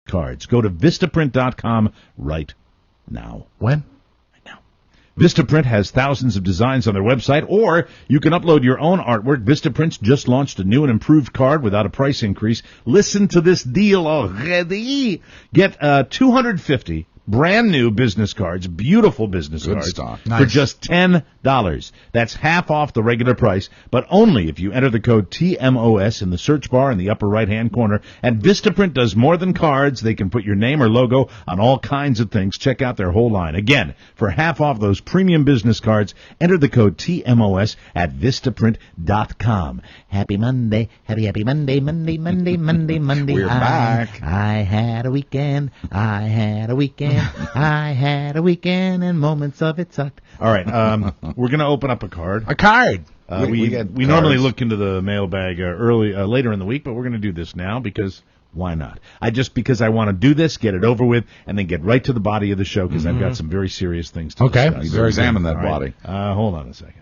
cards. Go to Vistaprint.com right now. When? Vistaprint has thousands of designs on their website, or you can upload your own artwork. Vistaprint's just launched a new and improved card without a price increase. Listen to this deal already. Get 250 brand new business cards, beautiful business cards, stock. for just $10. That's half off the regular price, but only if you enter the code TMOS in the search bar in the upper right-hand corner. And Vistaprint does more than cards. They can put your name or logo on all kinds of things. Check out their whole line. Again, for half off those premium business cards, enter the code TMOS at Vistaprint.com. Happy Monday. Happy Monday, Monday. We're back. I had a weekend. I had a weekend, and moments of it sucked. All right, we're going to open up a card. A card. We normally look into the mailbag later in the week, but we're going to do this now because why not? Because I want to do this, get it over with, and then get right to the body of the show because I've got some very serious things to discuss. You better examine that right. body. Hold on a second.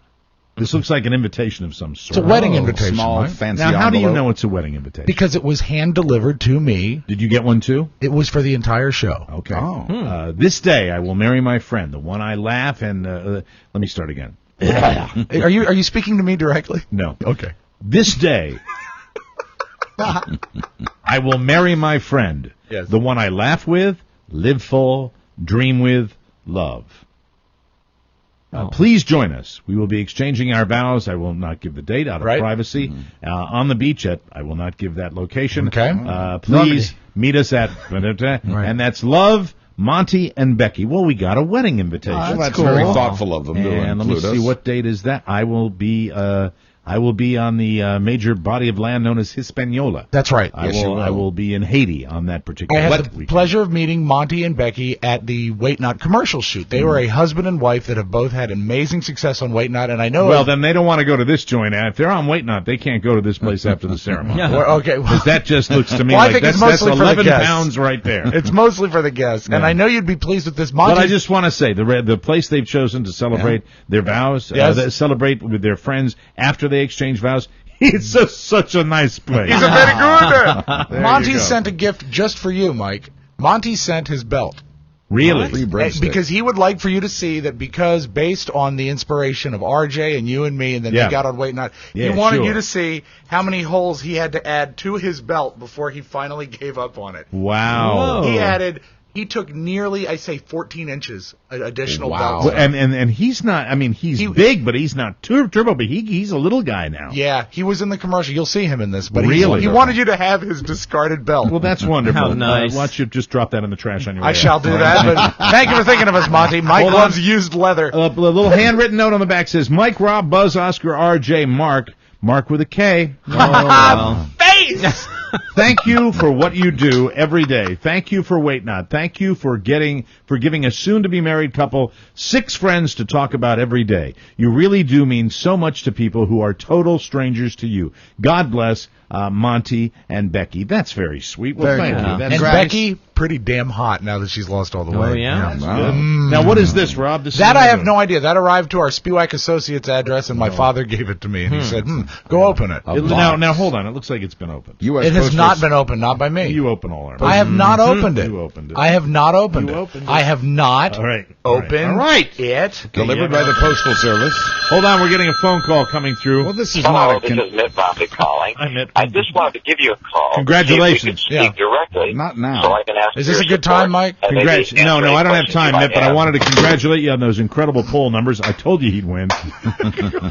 This looks like an invitation of some sort. It's a wedding invitation. Small, right? fancy Now, how do you envelope. know it's a wedding invitation? Because it was hand-delivered to me. Did you get one too? It was for the entire show. Okay. Oh. This day I will marry my friend, the one I laugh and... let me start again. Are you speaking to me directly? No. Okay. This day, I will marry my friend, Yes. the one I laugh with, live full, dream with, love. Please join us. We will be exchanging our vows. I will not give the date out of privacy. On the beach I will not give that location. Okay. Please meet us at... And that's Love, Monty, and Becky. Well, we got a wedding invitation. Well, that's cool. very thoughtful of them to And let me include see, us. what date is that? I will be on the major body of land known as Hispaniola. That's right. I will be in Haiti on that I particular had the weekend. pleasure of meeting Monty and Becky at the Wait Not commercial shoot. They were a husband and wife that have both had amazing success on Wait Not, and I know... Well, then they don't want to go to this joint. If they're on Wait Not, they can't go to this place after the ceremony. Okay. Because that just looks to me Well, I like think it's that's mostly for the 11 guests. pounds right there. It's mostly for the guests, and I know you'd be pleased with this. Monty, But I just want to say, the place they've chosen to celebrate their vows, celebrate with their friends after they exchange vows, it's such a nice place. He's a very good. There Monty you go. sent a gift just for you, Mike. Monty sent his belt. Really? Free bracelet. Because he would like for you to see that because based on the inspiration of RJ and you and me, and then we got on Wait Not, he wanted you to see how many holes he had to add to his belt before he finally gave up on it. Wow. He took nearly, I say, 14 inches additional Wow. belt. Well, and he's not, I mean, he's big, but he's not turbo, but he's a little guy now. Yeah, he was in the commercial. You'll see him in this. But Really? he wanted you to have his discarded belt. Well, that's wonderful. How nice. Why don't you just drop that in the trash on your way I out? shall do that. But thank you for thinking of us, Monty. Mike Hold loves on. used leather. A little handwritten note on the back says, Mike, Rob, Buzz, Oscar, RJ, Mark with a K. Face! Thank you for what you do every day. Thank you for Wait Not. Thank you for giving a soon-to-be married couple 6 friends to talk about every day. You really do mean so much to people who are total strangers to you. God bless Monty and Becky. That's very sweet. Well, thank you. That's And nice. Becky, pretty damn hot now that she's lost all the weight. Oh, yeah? That's good. Now, what is this, Rob? This is That I have another- no idea. That arrived to our Spiewak Associates address, and my father gave it to me, and he said, go open it. Now, hold on. It looks like it's been opened. U.S. It has Postal not been opened, not by me. You open all our. I have not opened it. You opened it. I have not opened You it. opened it. I have not All right. opened All right. it. Delivered by the Postal Service. Hold on. We're getting a phone call coming through. Well, this is Hello, not this is Mitt Bombay calling. Hi, Mitt. I just wanted to give you a call. Congratulations. See if we could speak directly. Not now. So I can ask Is this your a good support time, Mike? and maybe Congrats. No, answer I don't have any time, questions you Mitt, but might I have. wanted to congratulate you on those incredible poll numbers. I told you he'd win.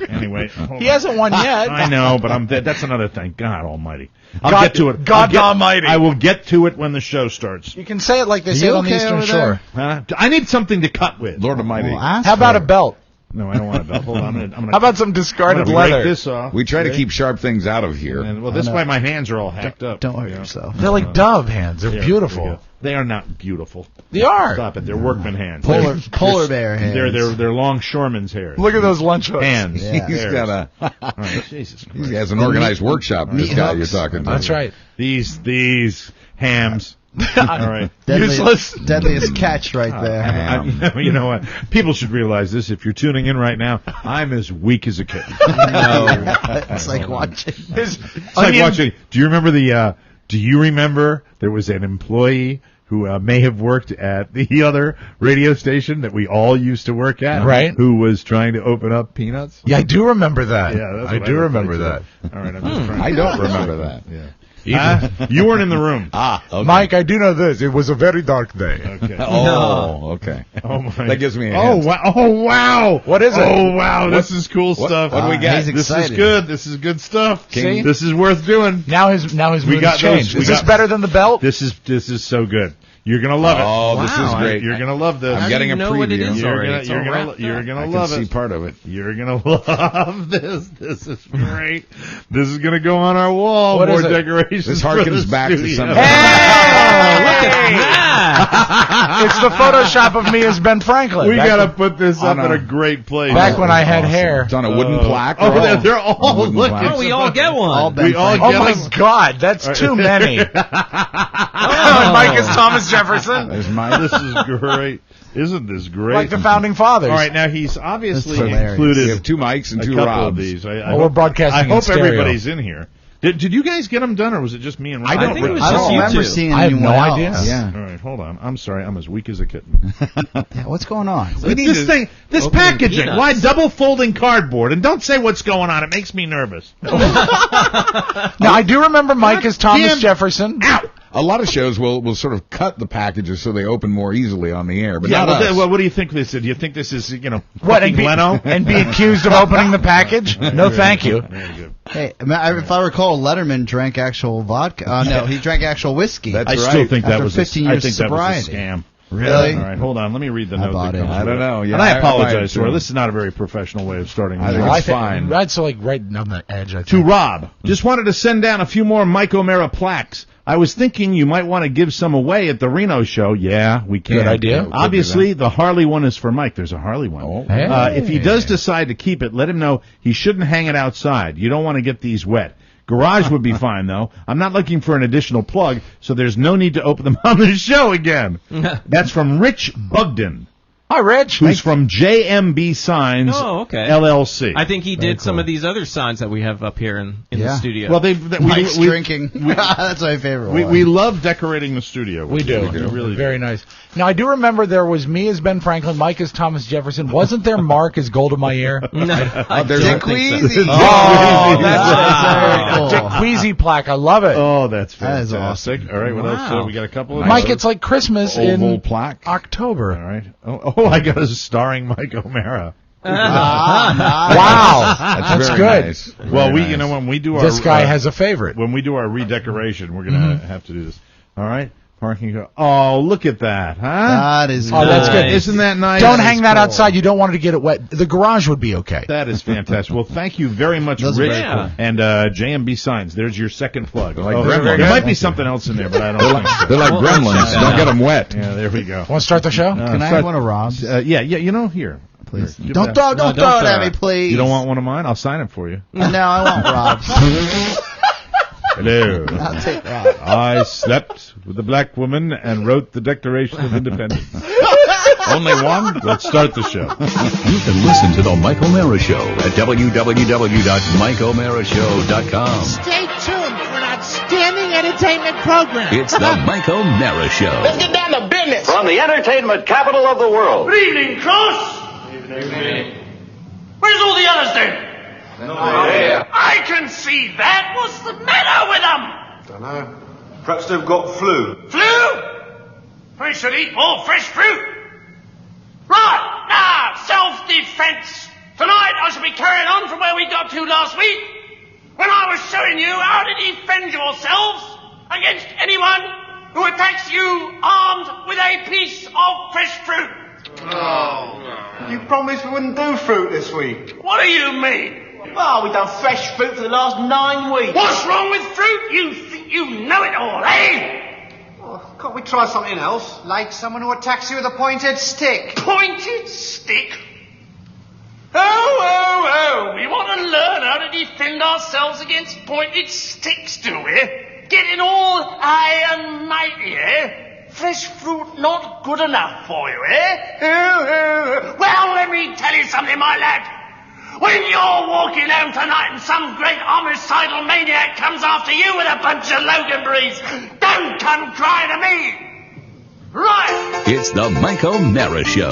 Anyway. hold He on. hasn't won yet. I know, but that's another thing. God almighty. I'll God- get to it. God almighty. I will get to it when the show starts. You can say it like they say it on the Eastern Shore. I need something to cut with. Lord Almighty. How about a belt? No, I don't want a belt. Hold on. I'm gonna How about some discarded break leather? this off. We try to keep sharp things out of here. And, well, this way my hands are all hacked up. Don't worry you know? yourself. They're like dove hands. They're There we beautiful. go. They are not beautiful. They are. Stop it. They're workman hands. Polar bear hands. They're longshoreman's hair. Look at those lunch hooks. Hands. Yeah. He's got All right, Jesus Christ. he has an organized workshop, this Meat guy hooks. you're talking to. That's right. These hams. All right. Useless. Deadliest catch right there. You know what? People should realize this. If you're tuning in right now, I'm as weak as a kitten. It's like watching. It's like watching. Do you remember the Do you remember there was an employee who may have worked at the other radio station that we all used to work at, right? Who was trying to open up Peanuts? Yeah, I do remember that. Yeah, that's I do remember that. All right, I'm just trying. I don't remember that. Yeah. You weren't in the room. Okay. Mike, I do know this. It was a very dark day. Okay. Okay. Oh my. That gives me a Oh hint. wow! Oh wow! What is it? Oh wow! This is cool stuff. What do we got? He's This is excited. good. This is good stuff. See? This is worth doing. Now his mood got has changed. those- we Is this got- better than the belt? This is so good. You're gonna love it. Oh, this is great. You're gonna love this. I'm getting a know what it preview. is already. It's all wrapped You're up. gonna I love can see it. part of it. You're gonna love this. This is great. This is gonna go on our wall. What More is it? decorations. This for the harkens back to studio. some of Hey! Look at that! It's the Photoshop of me as Ben Franklin. We Back gotta when- put this up on in a- a great place. Back when I had hair. It's on a wooden plaque. Oh, They're all they're all wooden look. plaques. Oh, we all get one. We all Oh get my them. God, that's too many. Mike is Thomas Jefferson, There's my. This is great. Isn't this great? like the founding fathers. All right, now he's obviously That's hilarious. included We have 2 mics and a 2 couple Robs. of these. I Well, we're broadcasting I in hope stereo. everybody's in here. Did you guys get them done, or was it just me and Rob? I think it was I just don't you remember two. seeing I have anyone no else. idea. Yeah. All right, hold on. I'm sorry. I'm as weak as a kitten. Yeah, what's going on? This opening packaging. Peanuts. Why double folding cardboard? And don't say what's going on. It makes me nervous. Now I do remember Mike as Thomas damn- Jefferson. Ow! A lot of shows will sort of cut the packages so they open more easily on the air, but Yeah, not well, us. well, what do you think this is? Do you think this is, What, and fucking be, Leno? and be accused of opening the package? No, thank you. Very good. Hey, if I recall, Letterman drank actual vodka. No, he drank actual whiskey. That's I right. still think that After was 15 I years think that was a sobriety. scam. Really? All right, hold on. Let me read the note. bought that it. comes I with don't know. Yeah, and I I apologize too. for it. This is not a very professional way of starting the I think show. it's fine. That's like right on the edge. I To think. Rob, just wanted to send down a few more Mike O'Mara plaques. I was thinking you might want to give some away at the Reno show. Yeah, we can. Good idea. Yeah, Obviously, the Harley one is for Mike. There's a Harley one. Oh. Hey. If he does decide to keep it, let him know he shouldn't hang it outside. You don't want to get these wet. Garage would be fine, though. I'm not looking for an additional plug, so there's no need to open them on the show again. That's from Rich Bugden, Hi, Rich. who's from JMB Signs Oh, okay. LLC. I think he did some of these other signs that we have up here in the Yeah. studio. Well, Mike's drinking. That's my favorite one. we love decorating the studio. We do. We really Very nice. Now, I do remember there was me as Ben Franklin, Mike as Thomas Jefferson. Wasn't there Mark as Golda Meir? I there's don't Dick think so. Queasy. Oh, Wow. Dick Queasy plaque. I love it. Oh, that's That is fantastic. All right, what else? Wow. We got a couple of Mike, those. it's like Christmas oval in plaque. October. All right. Oh, I got a starring Mike O'Mara. Wow. That's very good. Nice. Well, Very we nice. when we do our This guy has a favorite. when we do our redecoration, we're gonna have to do this. All right. Parking. Oh, look at that, huh? That is Oh, that's good. Isn't that nice? Don't hang that outside. You don't want it to get it wet. The garage would be okay. That is fantastic. Well, thank you very much, Those are Rich. very cool. And JMB Signs. There's your second plug. They're like there gremlins. might be something else in there, but I don't think so. They're like Well, gremlins. check that Don't out. get them wet. Yeah, there we go. Want to start the show? Can I start- have one of Rob's? Yeah. Here. Please. Here, give Don't that- throw don't it at throw me, it. please. You don't want one of mine? I'll sign it for you. No, I want Rob's. Hello. I'll take Rob. I slept with a black woman and wrote the Declaration of Independence. Only one? Let's start the show. You can listen to The Mike O'Mara Show at www.mikeomarashow.com. Stay tuned for an outstanding entertainment program. It's The Mike O'Mara Show. Get down to business. From the entertainment capital of the world. Good evening, Cross. Evening. Where's all the others then? I can see that. What's the matter with them? Dunno. Perhaps they've got flu. Flu? We should eat more fresh fruit. Right, now, self-defense. Tonight I shall be carrying on from where we got to last week, when I was showing you how to defend yourselves against anyone who attacks you armed with a piece of fresh fruit. You promised we wouldn't do fruit this week. What do you mean? Well, we've done fresh fruit for the last 9 weeks. What's wrong with fruit? You think you know it all, eh? Oh, can't we try something else? Like someone who attacks you with a pointed stick. Pointed stick? Oh, we want to learn how to defend ourselves against pointed sticks, do we? Getting all high and mighty, eh? Fresh fruit not good enough for you, eh? Well, let me tell you something, my lad. When you're walking home tonight and some great homicidal maniac comes after you with a bunch of Loganberries, don't come crying to me. Right. It's the Mike O'Mara Show.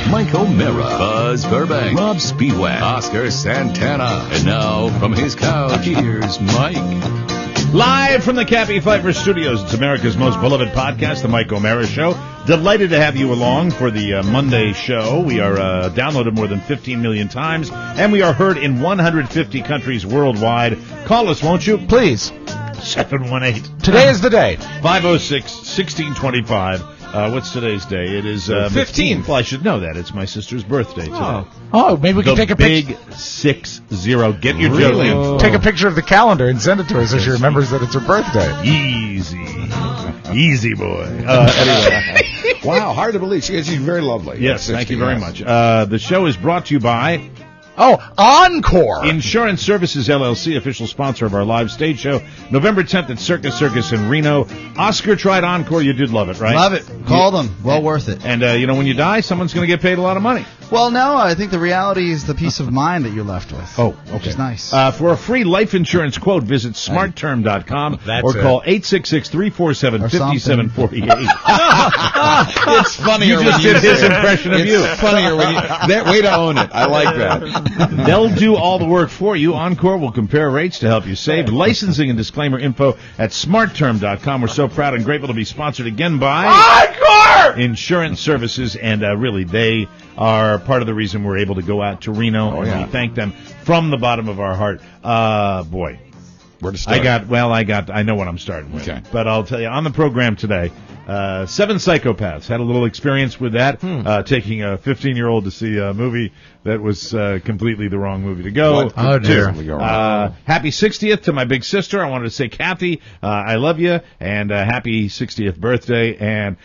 Mike O'Mara, Buzz Burbank, Rob Speedwagon, Oscar Santana. And now, from his couch, here's Mike. Live from the Cappy Pfeiffer Studios, it's America's most beloved podcast, the Mike O'Mara Show. Delighted to have you along for the Monday show. We are downloaded more than 15 million times, and we are heard in 150 countries worldwide. Call us, won't you? Please. 718. Today is the day. 506-1625. What's today's day? It is 15th. Well, I should know that. It's my sister's birthday today. Oh, maybe we can take a picture. Big 60. Get your joke in. Take a picture of the calendar and send it to her so she remembers that it's her birthday. Easy boy. Anyway. Wow, hard to believe. She's very lovely. Yes, thank you very much. The show is brought to you by Encore Insurance Services, LLC, official sponsor of our live stage show, November 10th at Circus in Reno. Oscar tried Encore. You did love it, right? Love it. Call them. Well worth it. And, when you die, someone's going to get paid a lot of money. Well, no, I think the reality is the peace of mind that you're left with. Oh, okay. Which is nice. For a free life insurance quote, visit smartterm.com or call 866-347-5748. It's funnier when you did his impression of you. It's funnier when you... Way to own it. I like that. They'll do all the work for you. Encore will compare rates to help you save. Licensing and disclaimer info at smartterm.com. We're so proud and grateful to be sponsored again by Encore Insurance Services, and really they are part of the reason we're able to go out to Reno, and we thank them from the bottom of our heart. Boy, where to start? I know what I'm starting with. Okay. But I'll tell you, on the program today, 7 Psychopaths. Had a little experience with that, taking a 15-year-old to see a movie that was completely the wrong movie to go. Oh, dear. Happy 60th to my big sister. I wanted to say, Kathy, I love you, and happy 60th birthday. And,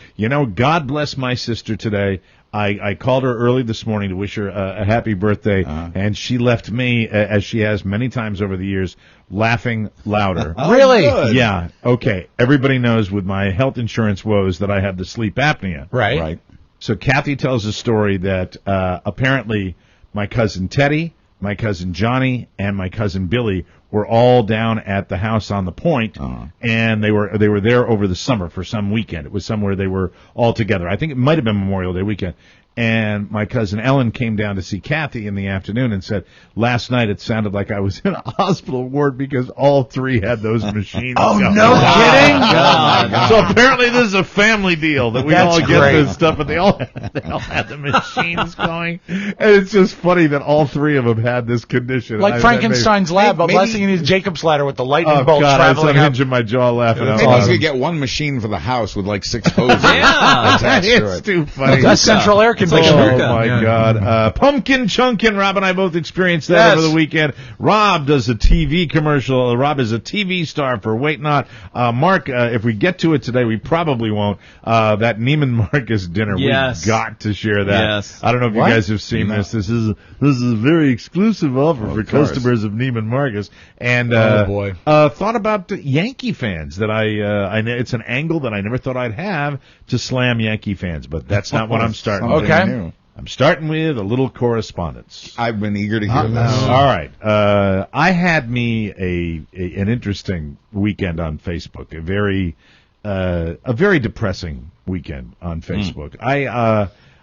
God bless my sister today. I called her early this morning to wish her a happy birthday, and she left me, as she has many times over the years, laughing louder. Really? Good. Yeah. Okay. Everybody knows with my health insurance woes that I have the sleep apnea. Right. So Kathy tells a story that apparently my cousin Teddy, my cousin Johnny, and my cousin Billy were all down at the house on the point, and they were there over the summer for some weekend. It was somewhere they were all together. I think it might have been Memorial Day weekend. And my cousin Ellen came down to see Kathy in the afternoon and said, last night it sounded like I was in a hospital ward because all three had those machines going. No kidding? God. So apparently this is a family deal that we all get this stuff, but they all had the machines going. And it's just funny that all three of them had this condition. Like Frankenstein's lab, but last thing you need is Jacob's ladder with the lightning bolts traveling I was unhinging my jaw laughing out Maybe loud. you could get one machine for the house with like 6 hoses. It's too funny. That's central air conditioning. Oh, my God. Pumpkin Chunkin'. Rob and I both experienced that over the weekend. Rob does a TV commercial. Rob is a TV star for Wait Not. Mark, if we get to it today, we probably won't. That Neiman Marcus dinner. Yes. We've got to share that. Yes. I don't know if you guys have seen this. This is a very exclusive offer for customers of Neiman Marcus. And thought about the Yankee fans that I know it's an angle that I never thought I'd have to slam Yankee fans, but that's not what I'm starting with. Okay. I'm starting with a little correspondence. I've been eager to hear this. All right. I had me an interesting weekend on Facebook, a very depressing weekend on Facebook.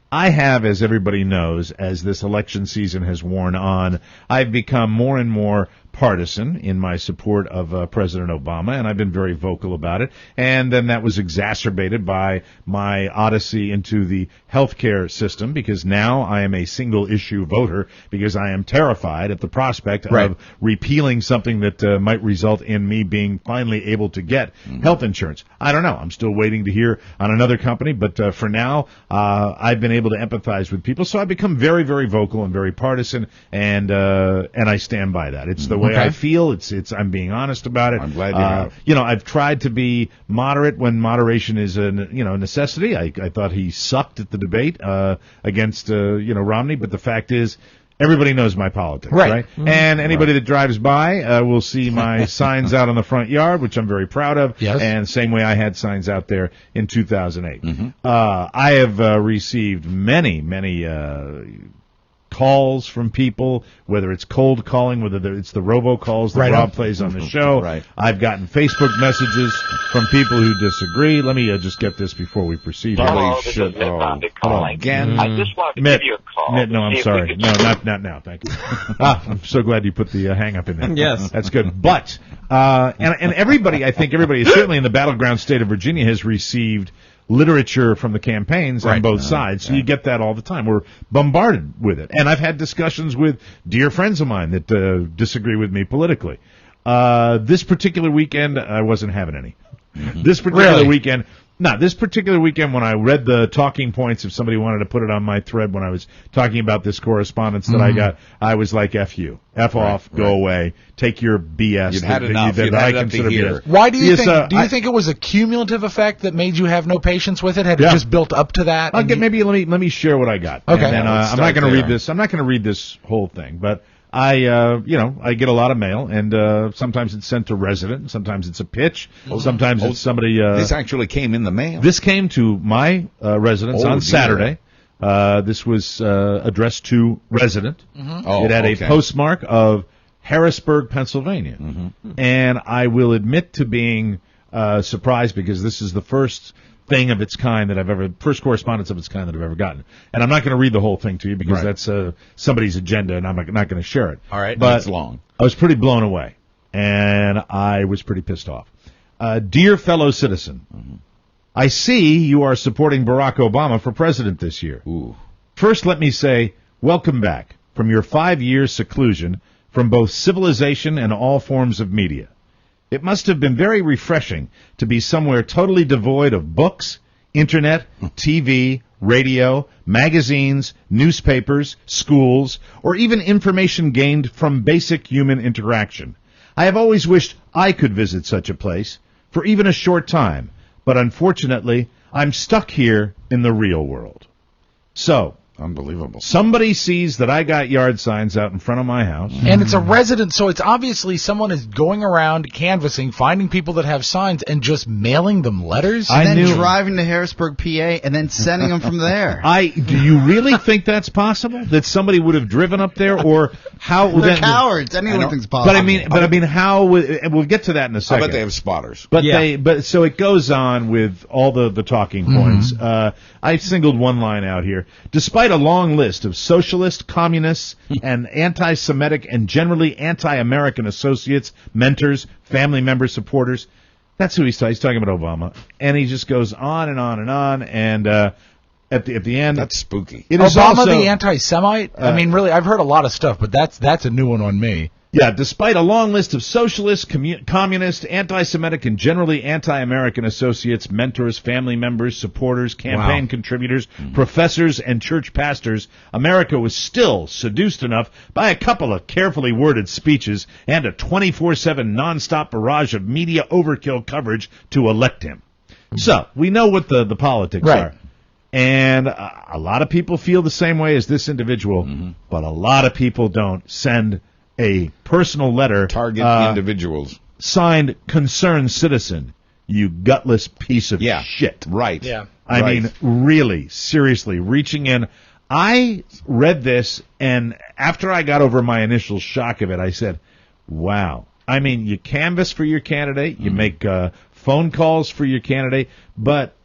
I have, as everybody knows, as this election season has worn on, I've become more and more partisan in my support of President Obama, and I've been very vocal about it. And then that was exacerbated by my odyssey into the healthcare system, because now I am a single-issue voter, because I am terrified at the prospect of repealing something that might result in me being finally able to get health insurance. I don't know. I'm still waiting to hear on another company, but for now, I've been able to empathize with people, so I've become very, very vocal and very partisan, and I stand by that. It's the way I feel. It's I'm being honest about it. I'm glad you have. I've tried to be moderate when moderation is a necessity. I thought he sucked at the debate against Romney, but the fact is, everybody knows my politics, right? Mm-hmm. And anybody that drives by will see my signs out on the front yard, which I'm very proud of. Yes. And same way I had signs out there in 2008. I have received many calls from people, whether it's cold calling, whether it's the robocalls that Rob plays on the show. Right. I've gotten Facebook messages from people who disagree. Let me just get this before we proceed. Hello, this is Mitt Bondi calling. Again? I just wanted to give you a call. Mitt, no, I'm See if sorry. we could- No, not now. Thank you. I'm so glad you put the hang-up in there. Yes. That's good. But, and everybody, I think everybody, certainly in the battleground state of Virginia, has received literature from the campaigns on both sides. So you get that all the time. We're bombarded with it. And I've had discussions with dear friends of mine that disagree with me politically. This particular weekend, I wasn't having any. This particular weekend, this particular weekend when I read the talking points, if somebody wanted to put it on my thread when I was talking about this correspondence that I got, I was like, F you. F off, go away, take your BS. You'd had enough. You'd had enough to hear. Why do you think? Do you think it was a cumulative effect that made you have no patience with it? Had it just built up to that? Maybe let me share what I got. Okay. And then, I'm not going to read this. I'm not going to read this whole thing, but I get a lot of mail, and sometimes it's sent to resident, sometimes it's a pitch, sometimes it's somebody. This actually came in the mail. This came to my residence on Saturday. This was addressed to resident. It had a postmark of Harrisburg, Pennsylvania, and I will admit to being surprised because this is the first thing of its kind that first correspondence of its kind that I've ever gotten. And I'm not going to read the whole thing to you because that's somebody's agenda, and I'm not going to share it. All right, but it's long. I was pretty blown away, and I was pretty pissed off. Dear fellow citizen, I see you are supporting Barack Obama for president this year. Ooh. First, let me say, welcome back from your 5-year seclusion from both civilization and all forms of media. It must have been very refreshing to be somewhere totally devoid of books, internet, TV, radio, magazines, newspapers, schools, or even information gained from basic human interaction. I have always wished I could visit such a place for even a short time, but unfortunately, I'm stuck here in the real world. So, unbelievable. Somebody sees that I got yard signs out in front of my house. And it's a resident, so it's obviously someone is going around canvassing, finding people that have signs, and just mailing them letters. And then driving to Harrisburg, PA, and then sending them from there. Do you really think that's possible? That somebody would have driven up there, or how? They're cowards. Anyone thinks possible. But I mean, how? We'll get to that in a second. I bet they have spotters. But so it goes on with all the talking points. I singled one line out here. Despite a long list of socialist, communists, and anti-Semitic and generally anti-American associates, mentors, family members, supporters. That's who he's talking about, Obama. And he just goes on and on and on. And at the end, that's spooky. It is Obama also, the anti-Semite? I mean, really, I've heard a lot of stuff, but that's a new one on me. Yeah, despite a long list of socialist, communist, anti-Semitic, and generally anti-American associates, mentors, family members, supporters, campaign contributors, professors, and church pastors, America was still seduced enough by a couple of carefully worded speeches and a 24/7 nonstop barrage of media overkill coverage to elect him. So, we know what the politics are. And a lot of people feel the same way as this individual, but a lot of people don't. Send a personal letter. Target individuals. Signed, concerned citizen. You gutless piece of shit. Right. Yeah. I mean, really, seriously, reaching in. I read this, and after I got over my initial shock of it, I said, wow. I mean, you canvass for your candidate, you make phone calls for your candidate, but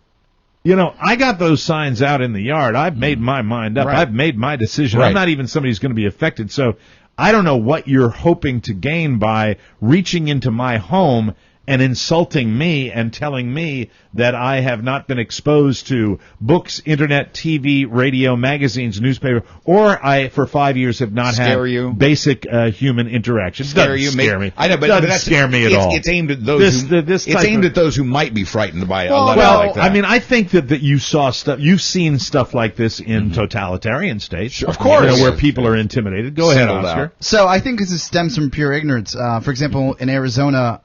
I got those signs out in the yard. I've made my mind up. I've made my decision. I'm not even somebody who's going to be affected. So I don't know what you're hoping to gain by reaching into my home and insulting me and telling me that I have not been exposed to books, internet, TV, radio, magazines, newspaper, or I, for 5 years, have not had basic human interaction. Scare me. I know, but doesn't scare me at all. It's aimed at those at those who might be frightened by a letter like that. I mean, I think that you saw stuff, you've seen stuff like this in totalitarian states. Sure. Of course. Where people are intimidated. Go ahead, Oscar. So I think this stems from pure ignorance. For example, in Arizona,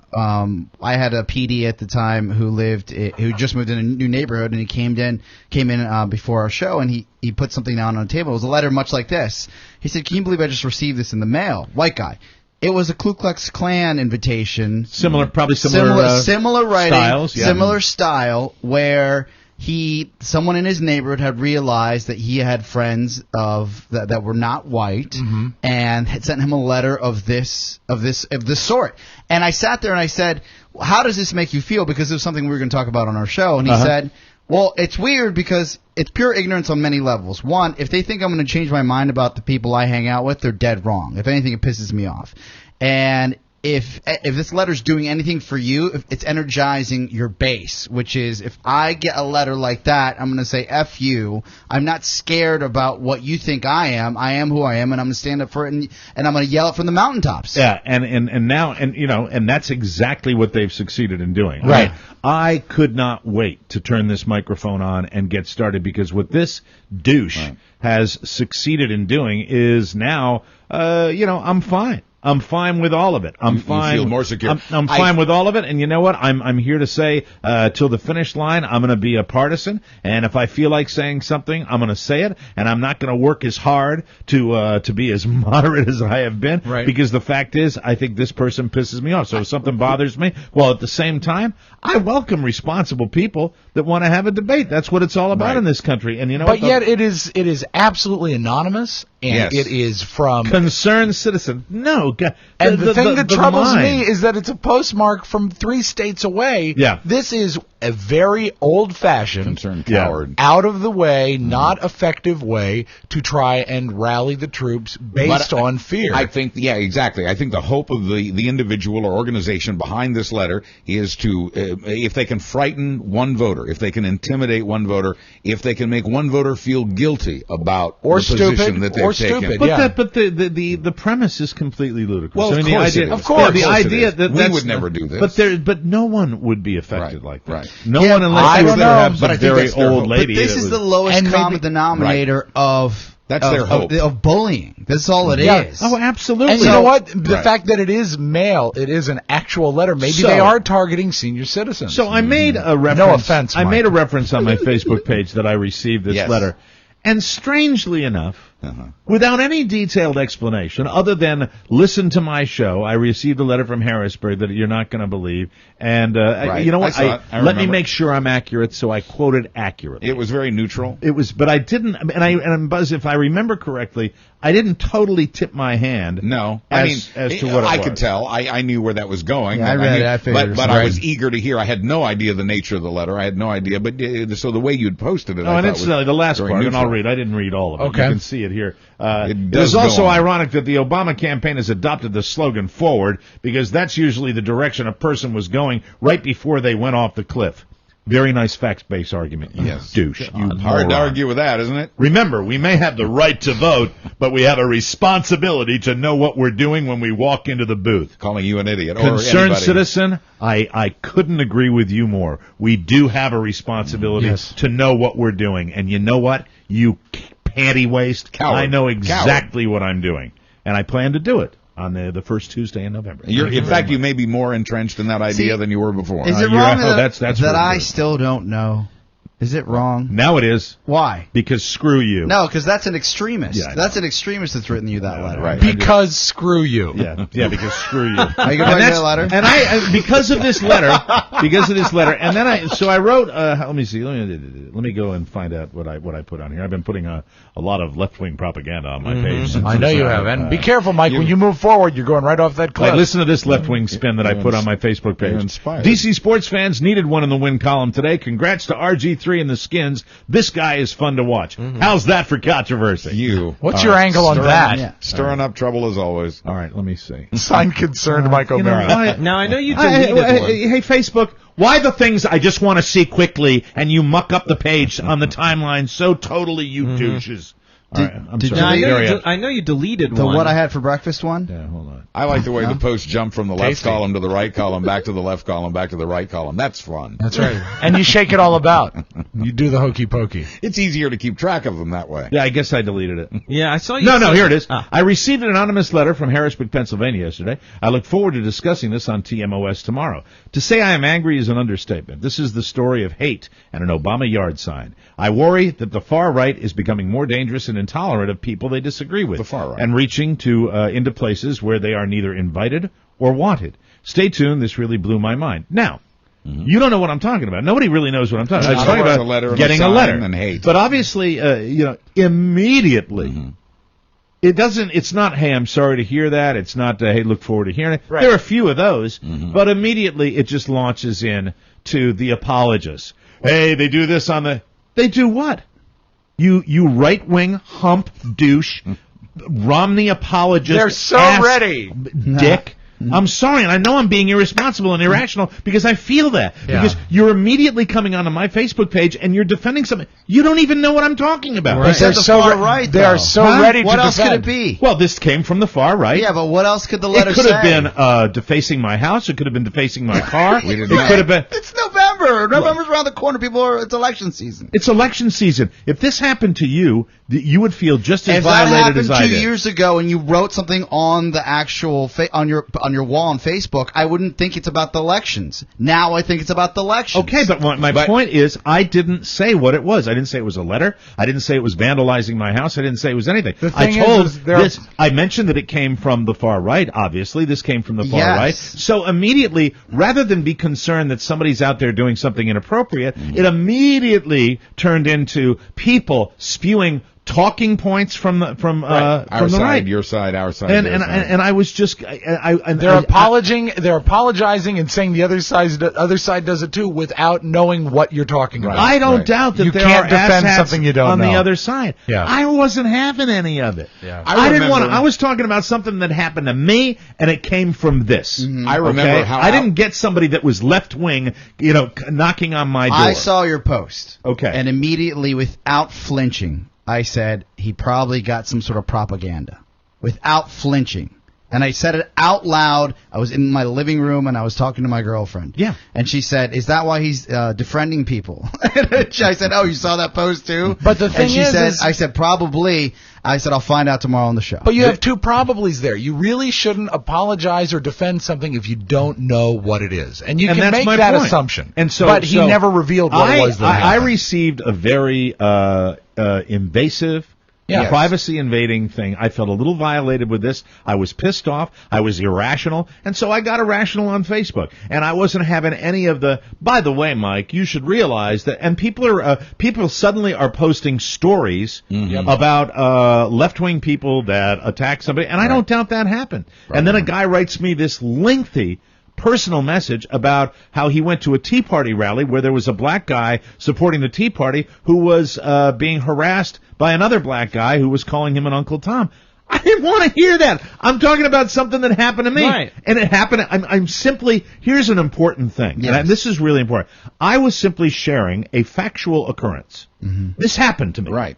I had a PD at the time who just moved in a new neighborhood, and he came in before our show, and he put something down on the table. It was a letter much like this. He said, "Can you believe I just received this in the mail?" White guy. It was a Ku Klux Klan invitation. Similar writing, styles, similar style, where someone in his neighborhood had realized that he had friends that were not white, and had sent him a letter of this sort. And I sat there and I said, "How does this make you feel?" Because it was something we were going to talk about on our show. And he said, "Well, it's weird because it's pure ignorance on many levels. One, if they think I'm going to change my mind about the people I hang out with, they're dead wrong. If anything, it pisses me off. And if this letter's doing anything for you, if it's energizing your base, which is if I get a letter like that, I'm going to say F you. I'm not scared about what you think I am. I am who I am, and I'm going to stand up for it, and I'm going to yell it from the mountaintops." Yeah, and now, and that's exactly what they've succeeded in doing. Right. I could not wait to turn this microphone on and get started, because what this douche has succeeded in doing is now, I'm fine. I'm fine with all of it. I'm fine. You feel more secure. I'm fine with all of it. And you know what? I'm here to say, till the finish line, I'm going to be a partisan. And if I feel like saying something, I'm going to say it. And I'm not going to work as hard to be as moderate as I have been. Right. Because the fact is, I think this person pisses me off. So if something bothers me, well, at the same time, I welcome responsible people that want to have a debate. That's what it's all about in this country. And you know, but yet it is absolutely anonymous, and it is from concerned citizen. No, and the thing that troubles me is that it's a postmark from 3 states away. Yeah, this is a very old-fashioned, concerned coward, out of the way, not effective way to try and rally the troops based on fear. I think, exactly. I think the hope of the individual or organization behind this letter is to, if they can frighten one voter, if they can intimidate one voter, if they can make one voter feel guilty about the position that they've taken. But the premise is completely ludicrous. Well, I mean, of course, the idea that we would never do this. But no one would be affected like that. Right. No one, unless they have some but very old lady. But this is the lowest common denominator of their hope of bullying. That's all it is. Oh, absolutely. And you know what? The fact that it is mail, it is an actual letter. Maybe they are targeting senior citizens. So I made a reference. No offense, I Mike. made a reference on my Facebook page that I received this letter. And strangely enough, without any detailed explanation, other than listen to my show, I received a letter from Harrisburg that you're not going to believe. And you know what? Let me make sure I'm accurate, so I quoted accurately. It was very neutral. It was, but I didn't. And Buzz, if I remember correctly, I didn't totally tip my hand. No, as to what it was. I could tell. I knew where that was going. Yeah, I read it. I figured. But I was eager to hear. I had no idea the nature of the letter. I had no idea. But so the way you'd posted it, I thought was the last part, and I'll read. I didn't read all of it. Okay. You can see it here. It is also ironic that the Obama campaign has adopted the slogan "Forward," because that's usually the direction a person was going right before they went off the cliff. Very nice facts-based argument. Yes. Douche. Hard to argue with that, isn't it? Remember, we may have the right to vote, but we have a responsibility to know what we're doing when we walk into the booth. Calling you an idiot. Concerned citizen, I couldn't agree with you more. We do have a responsibility to know what we're doing. And you know what? You panty waste. Coward. I know exactly what I'm doing. And I plan to do it on the first Tuesday in November. In fact, you may be more entrenched in that idea than you were before. Is it wrong that's that I still don't know? Is it wrong? Now it is. Why? Because screw you. No, because that's an extremist. Yeah, that's an extremist that's written you that letter. Right. Because screw you. Yeah, because screw you. Are you going to write that letter? And I because of this letter, and then I wrote. Let me see. Let me go and find out what I put on here. I've been putting a lot of left wing propaganda on my page. I know you have. And be careful, Mike. When you move forward, you're going right off that cliff. Listen to this left wing spin that I put on my Facebook page. DC sports fans needed one in the win column today. Congrats to RG3 and the Skins. This guy is fun to watch. How's that for controversy? What's your angle on that? Yeah. Stirring up trouble as always. All right, let me see. Sign concerned Mike O'Mara. Now, I know you deleted one. Hey, Facebook, why the things I just want to see quickly and you muck up the page on the timeline so totally, you douches? All right, I'm sorry. I know you deleted the one. what I had for breakfast one? Yeah, hold on. I like the way the post jump from the left column to the right column, back to the left column, back to the right column. That's fun. That's right. And you shake it all about. You do the hokey pokey. It's easier to keep track of them that way. Yeah, I guess I deleted it. Yeah, I saw you. No, here it is. I received an anonymous letter from Harrisburg, Pennsylvania yesterday. I look forward to discussing this on TMOS tomorrow. To say I am angry is an understatement. This is the story of hate and an Obama yard sign. I worry that the far right is becoming more dangerous and intolerant of people they disagree with, the far right, and reaching to into places where they are neither invited or wanted. Stay tuned. This really blew my mind. Now, You don't know what I'm talking about. Nobody really knows what I'm talking about. I'm talking about getting a letter. And hate. But obviously, immediately, it's not, hey, I'm sorry to hear that. It's not, hey, look forward to hearing it. Right. There are a few of those, but immediately it just launches in to the apologists. Hey, they do this they do what? You right-wing hump douche, Romney apologist. They're so ready. Dick. I'm sorry, and I know I'm being irresponsible and irrational because I feel that. Yeah. Because you're immediately coming onto my Facebook page and you're defending something. You don't even know what I'm talking about. Right. They're so right. They are so ready to What else defend. could it be? Well, this came from the far right. Yeah, but what else could the letter say? It could have been defacing my house. It could have been defacing my car. It could have been. It's November. November's around the corner. It's election season. It's election season. If this happened to you, you would feel just as violated as I did. If that happened 2 years ago and you wrote something on the actual on your wall on Facebook, I wouldn't think it's about the elections. Now I think it's about the elections. Okay, but my point is, I didn't say what it was. I didn't say it was a letter. I didn't say it was vandalizing my house. I didn't say it was anything. I mentioned that it came from the far right, obviously. This came from the far right. So immediately, rather than be concerned that somebody's out there doing something inappropriate, it immediately turned into people spewing talking points from the right. Your side, our side, and I was just they're apologizing and saying the other side does it too without knowing what you're talking about. I don't doubt that you there can't are defend something you don't on know. the other side. Yeah. I wasn't having any of it. Yeah. I didn't want to. I was talking about something that happened to me, and it came from this. I remember how I didn't get somebody that was left wing, knocking on my door. I saw your post. Okay, and immediately, without flinching, I said he probably got some sort of propaganda without flinching. And I said it out loud. I was in my living room and I was talking to my girlfriend. Yeah. And she said, is that why he's defriending people? I said, oh, you saw that post too? But the thing I said, probably. I said, I'll find out tomorrow on the show. But you have two probablys there. You really shouldn't apologize or defend something if you don't know what it is. And you can make that assumption. But he never revealed what it was that happened. I received a very invasive, privacy invading thing. I felt a little violated with this. I was pissed off. I was irrational. And so I got irrational on Facebook. And I wasn't having any of the, by the way, Mike, you should realize that, and people suddenly are posting stories about left-wing people that attack somebody. And I don't doubt that happened. Right. And then a guy writes me this lengthy personal message about how he went to a Tea Party rally where there was a black guy supporting the Tea Party who was being harassed by another black guy who was calling him an Uncle Tom. I didn't want to hear that. I'm talking about something that happened to me. Right. And it happened. I'm simply, here's an important thing. Yes. And this is really important. I was simply sharing a factual occurrence. Mm-hmm. This happened to me. Right.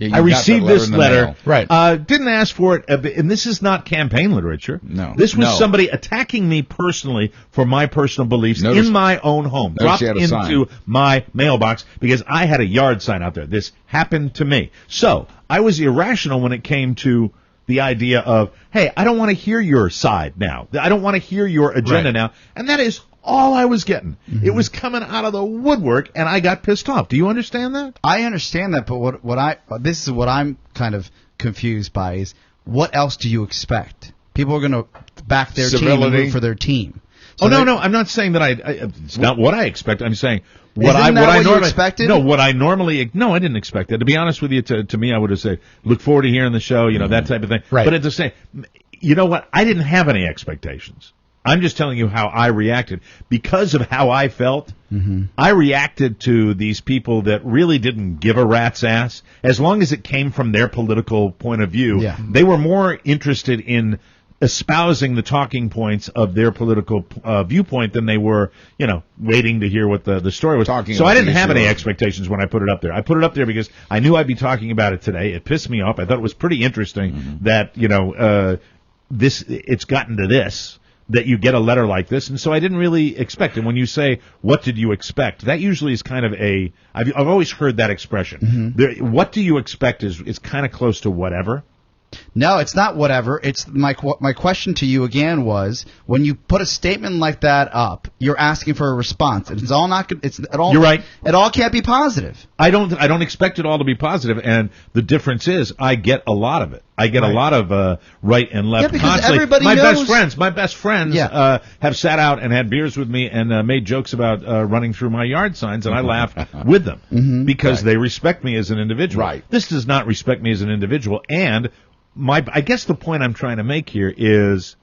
I received this letter. Right. Didn't ask for it, and this is not campaign literature. No. This was somebody attacking me personally for my personal beliefs in my own home. Dropped into my mailbox because I had a yard sign out there. This happened to me. So I was irrational when it came to the idea of, hey, I don't want to hear your side now. I don't want to hear your agenda now. And that is all I was getting. Mm-hmm. It was coming out of the woodwork, and I got pissed off. Do you understand that? I understand that, but this is what I'm kind of confused by is what else do you expect? People are going to back their team and root for their team. So no, I'm not saying that it's not what I expect. I'm saying what I normally expected. No, what I normally I didn't expect that. To be honest with you, to me, I would have said, look forward to hearing the show, that type of thing. Right. But at the same, you know what? I didn't have any expectations. I'm just telling you how I reacted. Because of how I felt, I reacted to these people that really didn't give a rat's ass. As long as it came from their political point of view, they were more interested in espousing the talking points of their political viewpoint than they were, waiting to hear what the story was. So I didn't have any expectations when I put it up there. I put it up there because I knew I'd be talking about it today. It pissed me off. I thought it was pretty interesting that, it's gotten to this, that you get a letter like this, and so I didn't really expect it. When you say, what did you expect, that usually is kind of I've always heard that expression. What do you expect is kind of close to whatever. No, it's not whatever. It's my question to you again was, when you put a statement like that up, you're asking for a response. It's all not. You're right. It all can't be positive. I don't expect it all to be positive, and the difference is I get a lot of it. I get a lot of right and left. Yeah, because constantly. everybody my knows. My best friends have sat out and had beers with me and made jokes about running through my yard signs, and I laughed with them because they respect me as an individual. Right. This does not respect me as an individual, and I guess the point I'm trying to make here is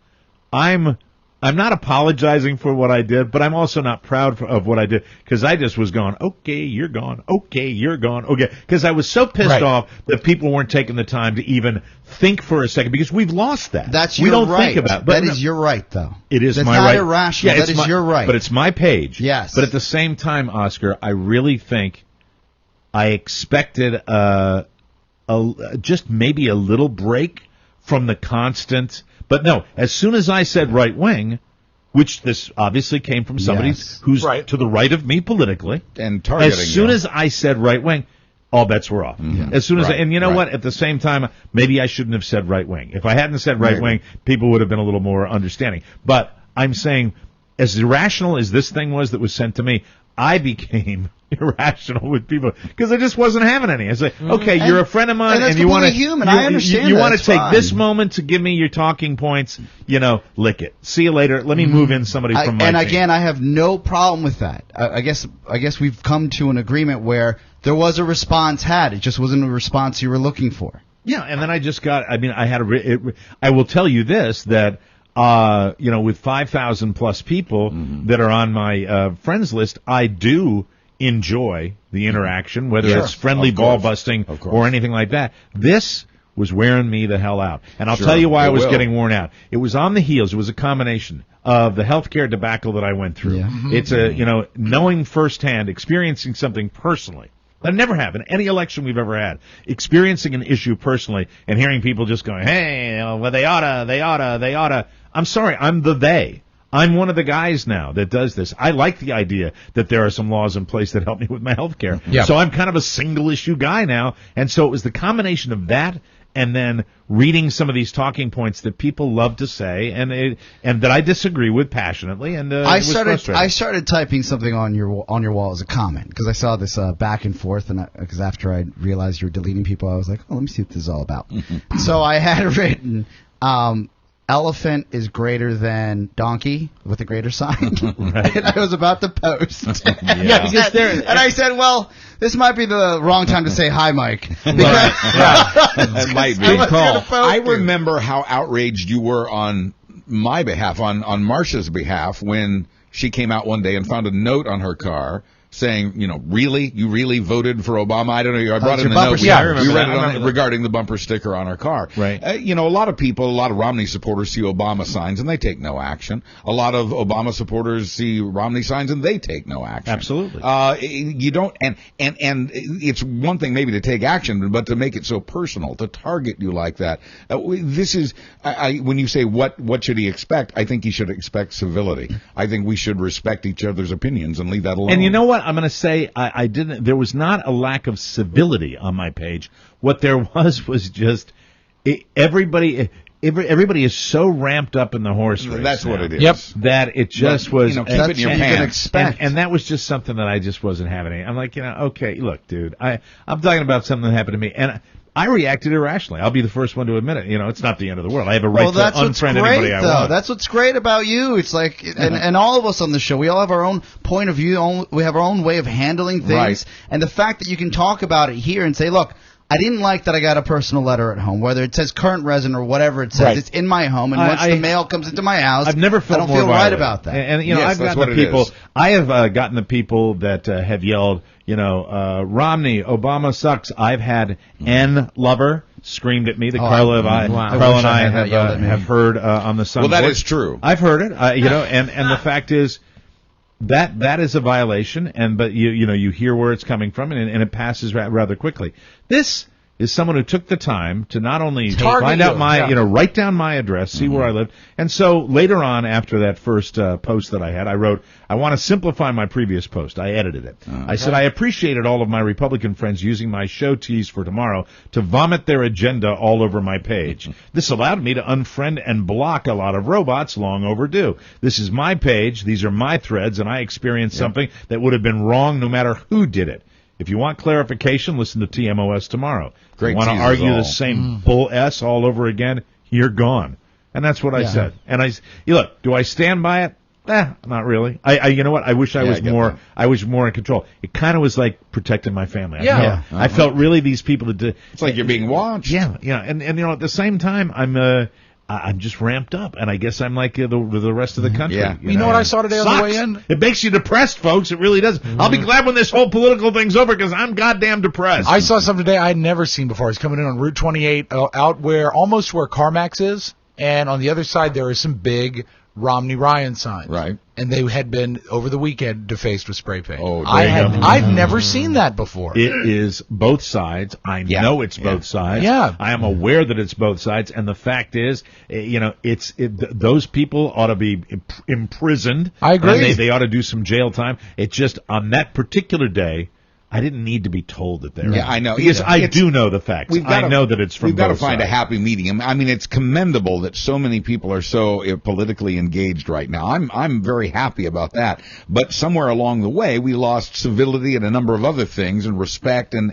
I'm not apologizing for what I did, but I'm also not proud of what I did, because I just was going, okay, you're gone. Okay, you're gone. Okay, because I was so pissed off that people weren't taking the time to even think for a second, because we've lost that. That's we your don't right. think about it. But that is your right, though. It is That's my not right. irrational. Yeah, that is your right. But it's my page. Yes. But at the same time, Oscar, I really think I expected just maybe a little break from the constant. But no, as soon as I said right wing, which this obviously came from somebody who's to the right of me politically, and targeting. As soon as I said right wing, all bets were off. As soon as and you know what? At the same time, maybe I shouldn't have said right wing. If I hadn't said right wing, people would have been a little more understanding. But I'm saying, as irrational as this thing was that was sent to me, I became irrational with people because I just wasn't having any. I say, okay, you're a friend of mine, and you want to human. I understand. You want to take this moment to give me your talking points. Lick it. See you later. Let me move in somebody from my team. Again, I have no problem with that. I guess we've come to an agreement where there was a response had. It just wasn't a response you were looking for. Yeah, and then I just got. I mean, I had I will tell you this that. With 5,000 plus people that are on my friends list, I do enjoy the interaction, whether it's friendly ball busting or anything like that. This was wearing me the hell out. And I'll tell you why I was getting worn out. It was on the heels. It was a combination of the healthcare debacle that I went through. Yeah. It's knowing firsthand, experiencing something personally. That never happened. Any election we've ever had, experiencing an issue personally and hearing people just going, hey, well, they oughta. I'm sorry, I'm the they. I'm one of the guys now that does this. I like the idea that there are some laws in place that help me with my health care. Yeah. So I'm kind of a single issue guy now. And so it was the combination of that and then reading some of these talking points that people love to say and that I disagree with passionately. And I started typing something on your wall as a comment because I saw this back and forth, and because after I realized you were deleting people, I was like, oh, let me see what this is all about. So I had written. Elephant is greater than donkey with a greater sign. Right. And I was about to post. And I said, well, this might be the wrong time to say hi, Mike. That might be. Good call. I remember how outraged you were on my behalf, on Marsha's behalf, when she came out one day and found a note on her car saying, really? You really voted for Obama? I don't know. I brought in the note. Yeah, I remember read it regarding the bumper sticker on our car. Right. A lot of Romney supporters see Obama signs and they take no action. A lot of Obama supporters see Romney signs and they take no action. Absolutely. You don't, and it's one thing maybe to take action, but to make it so personal, to target you like that. This is, when you say what should he expect, I think he should expect civility. I think we should respect each other's opinions and leave that alone. And you know what? I'm going to say I didn't. There was not a lack of civility on my page. What there was just everybody is so ramped up in the horse race. That's now, what it is. That it just was. Keep it in your pants. And that was just something that I just wasn't having. I'm like, okay, look, dude, I'm talking about something that happened to me, and I reacted irrationally. I'll be the first one to admit it. It's not the end of the world. I have a right to unfriend anybody I want. That's what's great about you. It's like, and all of us on the show, we all have our own point of view. We have our own way of handling things. Right. And the fact that you can talk about it here and say, look, I didn't like that I got a personal letter at home, whether it says current resident or whatever it says. Right. It's in my home, and once the mail comes into my house, I've never felt I don't more feel violent. right about that. And I've gotten the people. I have gotten the people that have yelled, Romney, Obama sucks. I've had N lover screamed at me that Carla and I have heard on the Sun. Well, that is true. I've heard it. And the fact is. That is a violation, but you hear where it's coming from, and it passes rather quickly. This, is someone who took the time to not only Target find out write down my address, see where I live. And so later on, after that first post that I had, I wrote, I want to simplify my previous post. I edited it. I said, I appreciated all of my Republican friends using my show tease for tomorrow to vomit their agenda all over my page. This allowed me to unfriend and block a lot of robots long overdue. This is my page. These are my threads, and I experienced something that would have been wrong no matter who did it. If you want clarification, listen to TMOS tomorrow. If you want to argue the same bull S all over again, you're gone. And that's what I said. And look, do I stand by it? Not really. You know what? I wish I was more. I was more in control. It kind of was like protecting my family. I felt really these people that did. It's like you're being watched. Yeah. And you know, at the same time, I'm just ramped up, and I guess I'm like the rest of the country. Yeah. You know what I saw today on the way in? It makes you depressed, folks. It really does. I'll be glad when this whole political thing's over because I'm goddamn depressed. I saw something today I had never seen before. It's coming in on Route 28, out almost where CarMax is, and on the other side there are some big Romney-Ryan signs. Right. And they had been, over the weekend, defaced with spray paint. Oh, I've never seen that before. It is both sides. I know it's both sides. Yeah. I am aware that it's both sides. And the fact is, those people ought to be imprisoned. I agree. And they ought to do some jail time. It just, on that particular day, I didn't need to be told that they're I know. Because I do know the facts. I know that it's from both sides. We've got to find a happy medium. I mean, it's commendable that so many people are so politically engaged right now. I'm very happy about that. But somewhere along the way, we lost civility and a number of other things and respect, and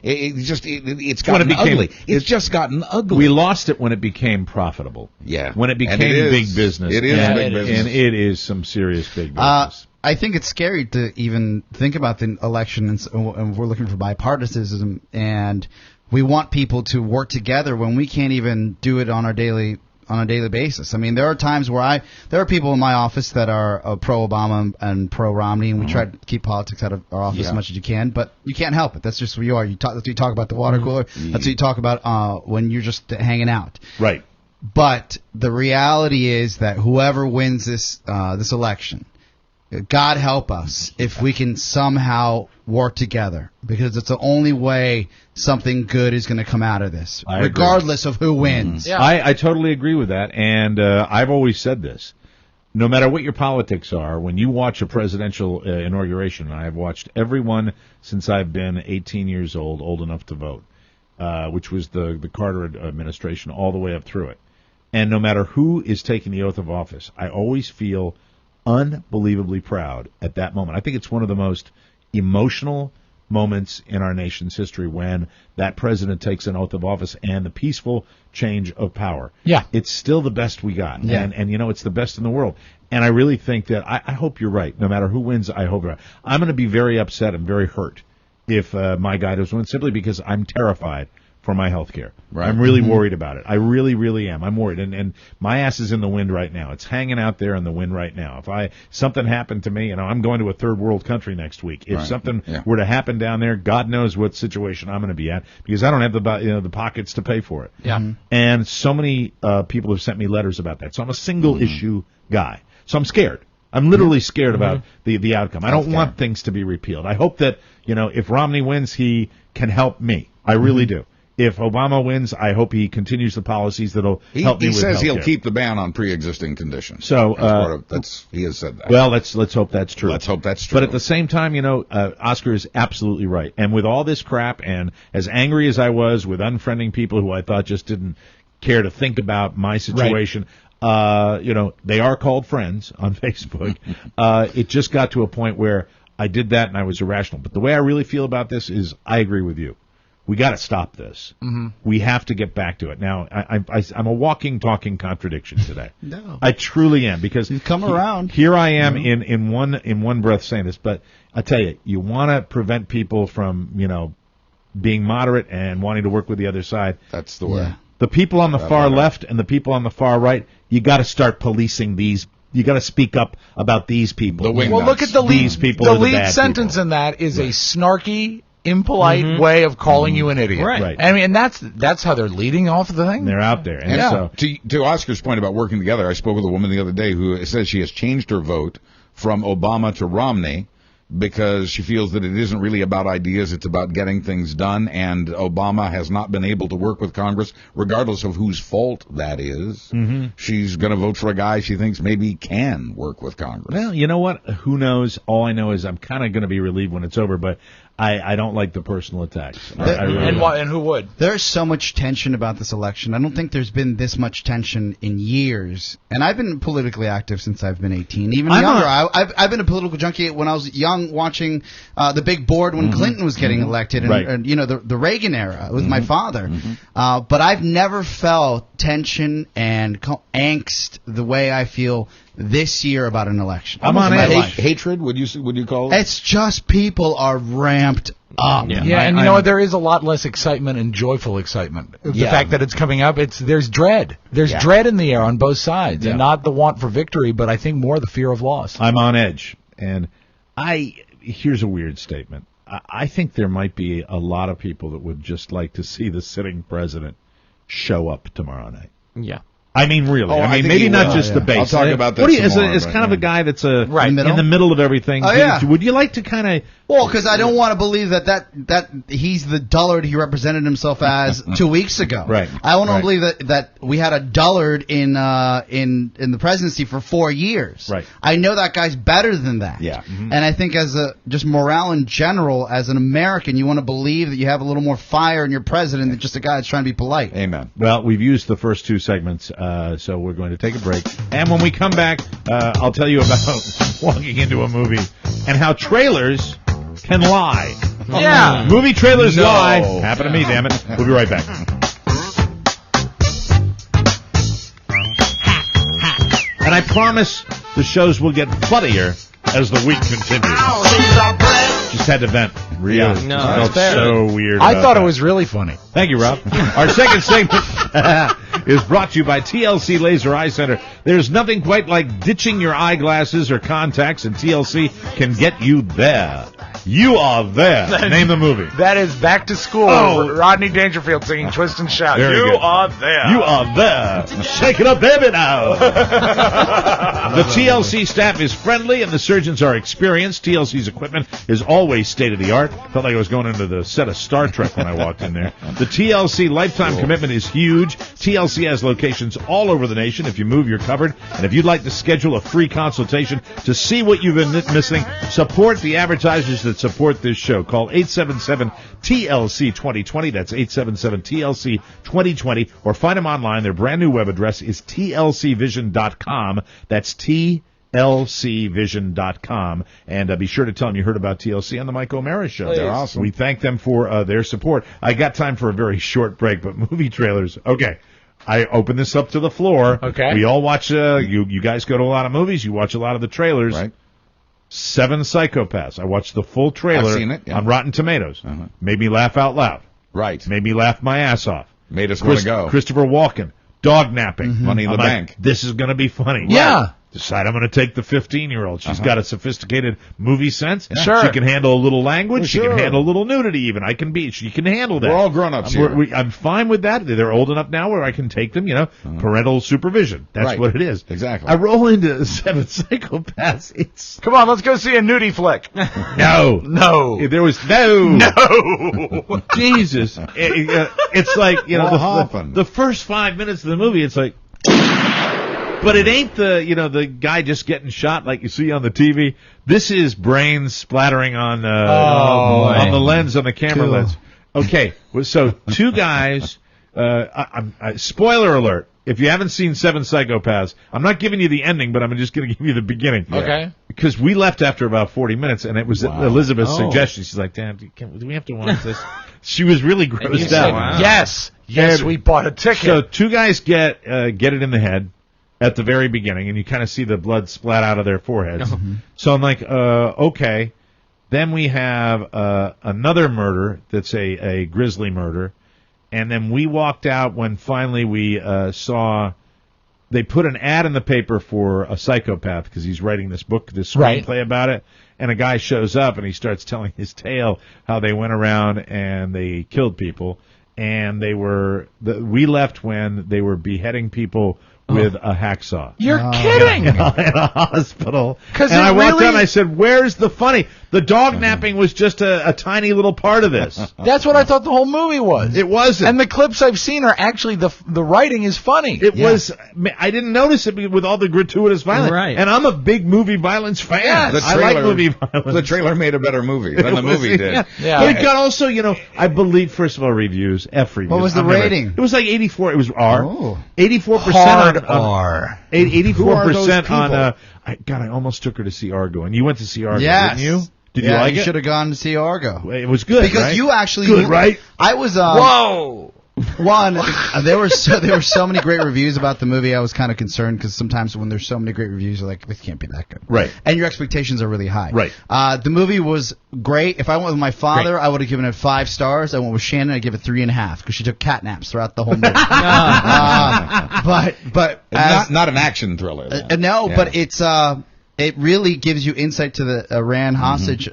it's gotten ugly. It's just gotten ugly. We lost it when it became profitable. Yeah. When it became big business. It is big business. And it is some serious big business. I think it's scary to even think about the election, and we're looking for bipartisanism, and we want people to work together when we can't even do it on a daily basis. I mean, there are times where there are people in my office that are pro-Obama and pro-Romney, and we try to keep politics out of our office as much as you can, but you can't help it. That's just who you are. That's what you talk about the water cooler. That's what you talk about when you're just hanging out. Right. But the reality is that whoever wins this election, God help us if we can somehow work together, because it's the only way something good is going to come out of this, regardless of who wins. Yeah. I totally agree with that, and I've always said this. No matter what your politics are, when you watch a presidential inauguration, and I've watched every one since I've been 18 years old enough to vote, which was the Carter administration, all the way up through it. And no matter who is taking the oath of office, I always feel unbelievably proud at that moment. I think it's one of the most emotional moments in our nation's history when that president takes an oath of office and the peaceful change of power. Yeah. It's still the best we got. Yeah. And it's the best in the world. And I really think that, I hope you're right. No matter who wins, I hope you're right. I'm going to be very upset and very hurt if my guy does win, simply because I'm terrified for my health care. Right. I'm really worried about it. I really, really am. I'm worried. And my ass is in the wind right now. It's hanging out there in the wind right now. If something happened to me, I'm going to a third world country next week. If something were to happen down there, God knows what situation I'm going to be at, because I don't have the pockets to pay for it. Yeah. And so many people have sent me letters about that. So I'm a single issue guy. So I'm scared. I'm literally scared about the outcome. I don't want things to be repealed. I hope that, if Romney wins, he can help me. I really do. If Obama wins, I hope he continues the policies that'll help me with healthcare. He says he'll keep the ban on pre-existing conditions. So he has said that. Well, let's hope that's true. Let's hope that's true. But at the same time, Oscar is absolutely right. And with all this crap, and as angry as I was with unfriending people who I thought just didn't care to think about my situation, they are called friends on Facebook. It just got to a point where I did that and I was irrational. But the way I really feel about this is I agree with you. We got to stop this. We have to get back to it. Now, I'm a walking, talking contradiction today. No, I truly am, because you've come around. Here I am in one breath saying this, but I tell you want to prevent people from being moderate and wanting to work with the other side. That's the way. Yeah. The people on the far left and the people on the far right, you got to start policing these. You got to speak up about these people. Look at the lead. The lead sentence in that is a snarky, impolite way of calling you an idiot. Right. I mean, that's how they're leading off the thing. They're out there. And so, to Oscar's point about working together, I spoke with a woman the other day who says she has changed her vote from Obama to Romney because she feels that it isn't really about ideas, it's about getting things done, and Obama has not been able to work with Congress, regardless of whose fault that is. Mm-hmm. She's going to vote for a guy she thinks maybe can work with Congress. Well, you know what? Who knows? All I know is I'm kind of going to be relieved when it's over, but I don't like the personal attacks. I really don't. And who would? There's so much tension about this election. I don't think there's been this much tension in years. And I've been politically active since I've been 18. Even younger. I've been a political junkie when I was young, watching the big board when Clinton was getting elected, and you know, the Reagan era with my father. But I've never felt tension and angst the way I feel this year about an election. I'm on hatred. Would you call it? It's just people are ramped up. Yeah, and you know what? There is a lot less excitement and joyful excitement. The fact that it's coming up, there's dread. There's dread in the air on both sides, and not the want for victory, but I think more the fear of loss. I'm on edge, and here's a weird statement. I think there might be a lot of people that would just like to see the sitting president show up tomorrow night. Yeah. I mean, really. I mean, maybe not just the base. I'll talk about that tomorrow. As kind of a guy that's in middle? the middle of everything. Oh, yeah. Would you like to kind of... Well, because I don't want to believe that he's the dullard he represented himself as 2 weeks ago. Right. I want to believe that we had a dullard in the presidency for 4 years. Right. I know that guy's better than that. Yeah. And I think as just morale in general, as an American, you want to believe that you have a little more fire in your president than just a guy that's trying to be polite. Amen. Well, we've used the first two segments, so we're going to take a break. And when we come back, I'll tell you about walking into a movie and how trailers can lie. Yeah. Movie trailers lie. Happened to me, damn it. We'll be right back. And I promise the shows will get funnier as the week continues. Just had to vent. Really. No, felt so weird. I thought it was really funny. Thank you, Rob. Our second segment is brought to you by TLC Laser Eye Center. There's nothing quite like ditching your eyeglasses or contacts, and TLC can get you there. You are there. Name the movie. That is Back to School. Oh. Rodney Dangerfield singing Twist and Shout. Very You good. are there. You are there. Shake it up, baby, now. The TLC staff is friendly and the surgeons are experienced. TLC's equipment is always state-of-the-art. Felt like I was going into the set of Star Trek when I walked in there. The TLC lifetime commitment is huge. TLC has locations all over the nation. If you move, you're covered. And if you'd like to schedule a free consultation to see what you've been missing, support the advertisers that support this show. Call 877-TLC-2020. That's 877-TLC-2020. Or find them online. Their brand new web address is tlcvision.com. That's TLCvision.com. And be sure to tell them you heard about TLC on the Mike O'Mara Show. Please. They're awesome. We thank them for their support. I got time for a very short break, but movie trailers. Okay. I open this up to the floor. Okay. We all watch, you guys go to a lot of movies. You watch a lot of the trailers. Right. 7 Psychopaths. I watched the full trailer I've seen it, yeah. on Rotten Tomatoes. Made me laugh out loud. Right. Made me laugh my ass off. Made us want to go. Christopher Walken. Dog napping. Money in the I'm like, Bank. this is going to be funny. Yeah. Decide I'm going to take the 15-year-old. She's got a sophisticated movie sense. Sure. She can handle a little language. She Sure. can handle a little nudity even. She can handle that. We're all grown-ups here. I'm fine with that. They're old enough now where I can take them, parental supervision. That's Right. what it is. Exactly. I roll into 7 Psychopaths. It's Come on, let's go see a nudie flick. no. No. There was no. No. Jesus. It's like, What happened? the first 5 minutes of the movie, it's like, but it ain't the guy just getting shot like you see on the TV. This is brains splattering on the lens, on the camera lens. Okay, so 2 guys, spoiler alert. If you haven't seen 7 Psychopaths, I'm not giving you the ending, but I'm just going to give you the beginning. Okay. Because we left after about 40 minutes, and it was Elizabeth's do She's like, Dad, do we have to watch this? She was really grossed out. Wow. Yes, we bought a ticket. So 2 guys get it in the head at the very beginning, and you kind of see the blood splat out of their foreheads. So I'm like, okay. Then we have another murder that's a grisly murder. And then we walked out when finally we saw they put an ad in the paper for a psychopath because he's writing this book, this screenplay about it. And a guy shows up and he starts telling his tale how they went around and they killed people. And we left when they were beheading people with a hacksaw. You're kidding! In a hospital. 'Cause and it I walked really- out and I said, "Where's the funny? The dog napping was just a tiny little part of this." That's what I thought the whole movie was. It wasn't. And the clips I've seen are actually the writing is funny. It was. I didn't notice it with all the gratuitous violence. Right. And I'm a big movie violence fan. Yes. I like movie violence. The trailer made a better movie than the movie did. Yeah. But it got also, I believe, first of all, reviews, F reviews. What was the rating? It was like 84. It was R. Oh. 84% Hard on R. 84% on. people? I almost took her to see Argo, and you went to see Argo, Yes. didn't you? Did you Yeah, like you it? should have gone to see Argo. It was good, Because right? you actually Good, right? I was Whoa! one. There were so many great reviews about the movie. I was kind of concerned because sometimes when there's so many great reviews, you're like, this can't be that good. Right. And your expectations are really high. Right. The movie was great. If I went with my father, I would have given it 5 stars. I went with Shannon, I'd give it 3.5 because she took cat naps throughout the whole movie. But It's not an action thriller. no, Yeah. but it's it really gives you insight to the Iran hostage.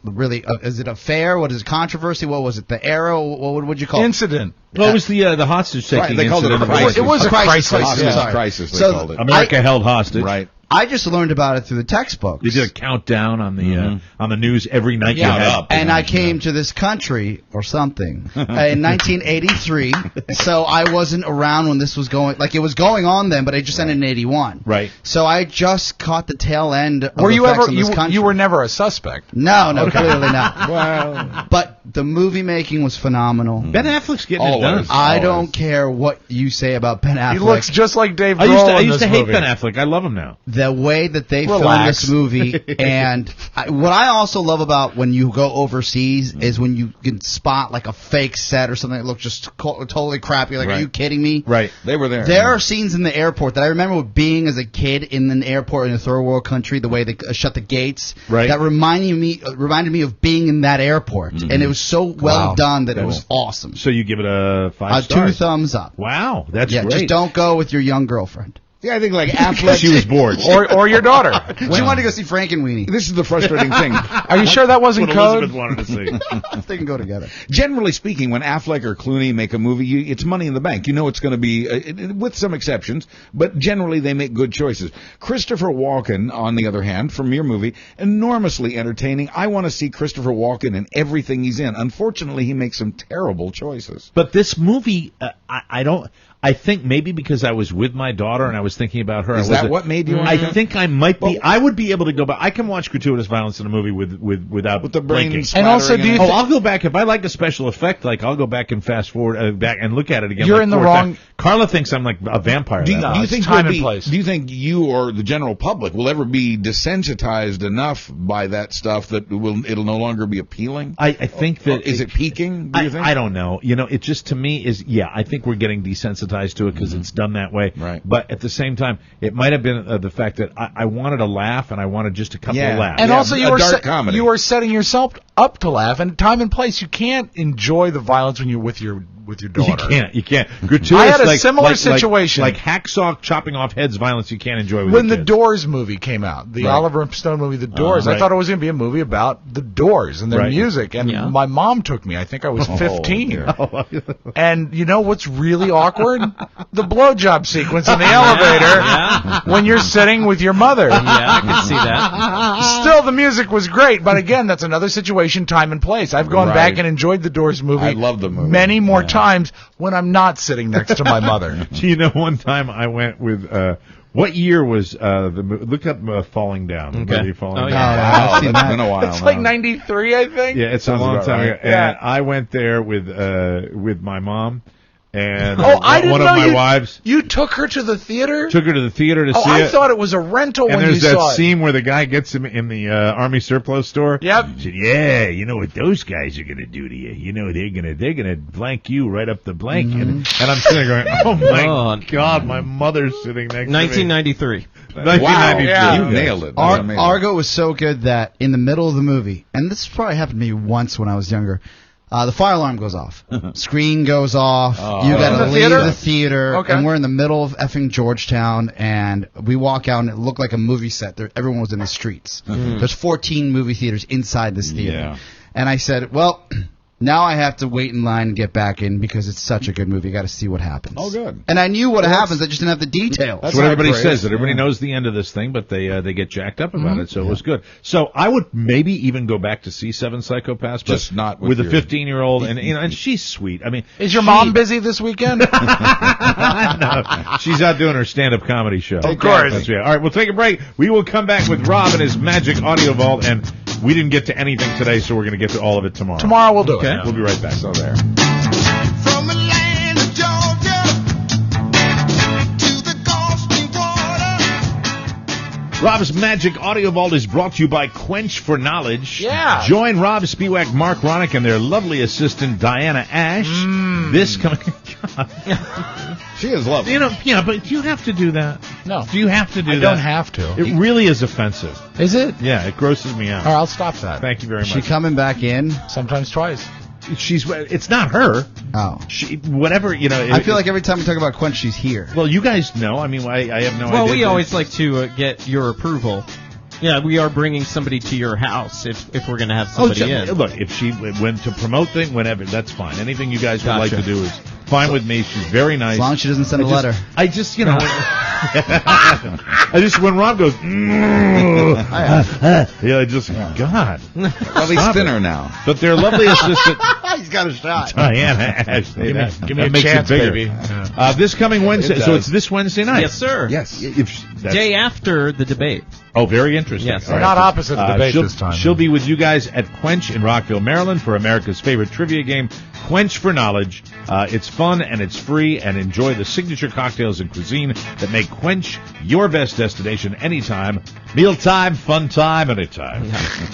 Really, is it a fair? What is it? Controversy? What was it? The arrow? What would you call it? Incident. Well, it was the hostage taking Right, they called it a incident. crisis. It was a crisis. Hostage Sorry. crisis, they So called it. America held hostage. Right. I just learned about it through the textbooks. They did a countdown on the news every night. Yeah. you had. Up. And I came to this country or something in 1983, so I wasn't around when this was going. Like it was going on then, but it just ended in 81. Right. So I just caught the tail end. Of Were you effects ever? in this country. You were never a suspect. No, clearly not. Well, But the movie making was phenomenal. Ben Affleck's getting it Always. done. I don't care what you say about Ben Affleck. He looks just like Dave I Grohl in used to this hate movie. Ben Affleck. I love him now. The way that they filmed Relax. this movie, and what I also love about when you go overseas is when you can spot like a fake set or something that looks just totally crappy. Like, Right. are you kidding me? Right. they were there. There are scenes in the airport that I remember being as a kid in an airport in a third world country, the way they shut the gates, Right. that reminded me of being in that airport, and it was so well Wow. done that it was awesome. So you give it a 5 2 stars. thumbs up. Wow, that's Yeah, great. just don't go with your young girlfriend. Yeah, I think like Affleck. She was bored. Or your daughter. She wanted to go see Frank and Weenie. This is the frustrating thing. Are you sure that wasn't what code? Elizabeth wanted to see. They can go together. Generally speaking, when Affleck or Clooney make a movie, it's money in the bank. You know it's going to be, with some exceptions, but generally they make good choices. Christopher Walken, on the other hand, from your movie, enormously entertaining. I want to see Christopher Walken in everything he's in. Unfortunately, he makes some terrible choices. But this movie, I don't. I think maybe because I was with my daughter and I was thinking about her. Is that what made you? I think I might be. I would be able to go back. I can watch gratuitous violence in a movie without With the brain blinking. And also, do you Oh, I'll go back if I like a special effect. Like I'll go back and fast forward back and look at it again. You're like in the 4 wrong- times. Carla thinks I'm like a vampire. Do you, that do you much. think time you'll and place. Do you think you or the general public will ever be desensitized enough by that stuff that it'll no longer be appealing? I think that Is it peaking? Do you think? I don't know. It just to me is I think we're getting desensitized to it because it's done that way. Right. But at the same time, it might have been the fact that I wanted a laugh and I wanted just a couple of laughs. And Yeah, also, a you were dark comedy. you are setting yourself up to laugh, and time and place. You can't enjoy the violence when you're with your daughter. You can't. Gratuitous, I had a similar situation. Like hacksaw chopping off heads violence you can't enjoy with When your the kids. Doors movie came out, the Right. Oliver Stone movie, The Doors, I right. thought it was going to be a movie about the Doors and their Right. music. And my mom took me. I think I was 15. dear. And you know what's really awkward? The blowjob sequence in the elevator when you're sitting with your mother. Yeah, I can see that. Still, the music was great, but again, that's another situation, time and place. I've gone Right. back and enjoyed the Doors movie. I love the movie. Many more times when I'm not sitting next to my mother. Do you know one time I went with what year was look up Falling Down? Okay. Movie Falling Oh, Down. yeah. Wow, I've seen that's that. been a while. It's like now. 93, I think. Yeah, it's a Sounds long about time right. ago. Yeah. And I went there with my mom and I didn't one know of my you, wives You took her to the theater? took her to the theater to Oh, see I it. thought it was a rental And when you there's that saw it. scene where the guy gets him in the army surplus store. Yep. He said, "Yeah, you know what those guys are gonna do to you? You know they're gonna blank you right up the blank." And I'm sitting there going, "Oh my Oh. God, my mother's sitting next to me." 1993. 1993. Yeah. You nailed it. That's amazing. Argo was so good that in the middle of the movie, and this probably happened to me once when I was younger, the fire alarm goes off. Screen goes off. You got In to the leave theater? the theater. Okay. And we're in the middle of effing Georgetown, and we walk out, and it looked like a movie set. Everyone was in the streets. There's 14 movie theaters inside this theater. Yeah. And I said, well, Now I have to wait in line and get back in because it's such a good movie. You got to see what happens. Oh, good. And I knew what happens. I just didn't have the details. That's what everybody says. That everybody knows the end of this thing, but they get jacked up about it. So it was good. So I would maybe even go back to see Seven Psychopaths, but just not with a 15-year-old, and she's sweet. I mean, is your mom busy this weekend? No, she's out doing her stand-up comedy show. Of course. All right, we'll take a break. We will come back with Rob and his magic audio vault, and we didn't get to anything today, so we're going to get to all of it tomorrow. Tomorrow we'll do it. We'll be right back. So there. From the land of Georgia to the Gulf water. Rob's Magic Audio Vault is brought to you by Quench for Knowledge. Yeah. Join Rob Spiewak, Mark Ronick, and their lovely assistant, Diana Ash. This coming... God. She is lovely. You know, yeah, but do you have to do that? No. Do you have to do that? I don't have to. It really is offensive. Is it? Yeah, it grosses me out. All right, I'll stop that. Thank you very much. She coming back in? Sometimes twice. It's not her. Oh. Whatever, you know. I feel like every time we talk about Quench, she's here. Well, you guys know. I mean, I have no idea. Well, we always like to get your approval. Yeah, we are bringing somebody to your house if we're going to have somebody in. Look, if she went to promote things, whenever, that's fine. Anything you guys would like to do is fine with me. She's very nice. As long as she doesn't send a letter. I just, you know, when Rob goes, I just, God. Well, he's thinner now. But their lovely assistant. He's got a shot. Diana Ash. Give me a makes chance, it bigger. baby. This coming Wednesday. So it's this Wednesday night. Yes, sir. Yes. Day after the debate. Oh, very interesting. Yes. We're not opposite the debate this time. She'll be with you guys at Quench in Rockville, Maryland for America's favorite trivia game, Quench for Knowledge. It's fun and it's free, and enjoy the signature cocktails and cuisine that make Quench your best destination anytime. Mealtime, fun time, anytime.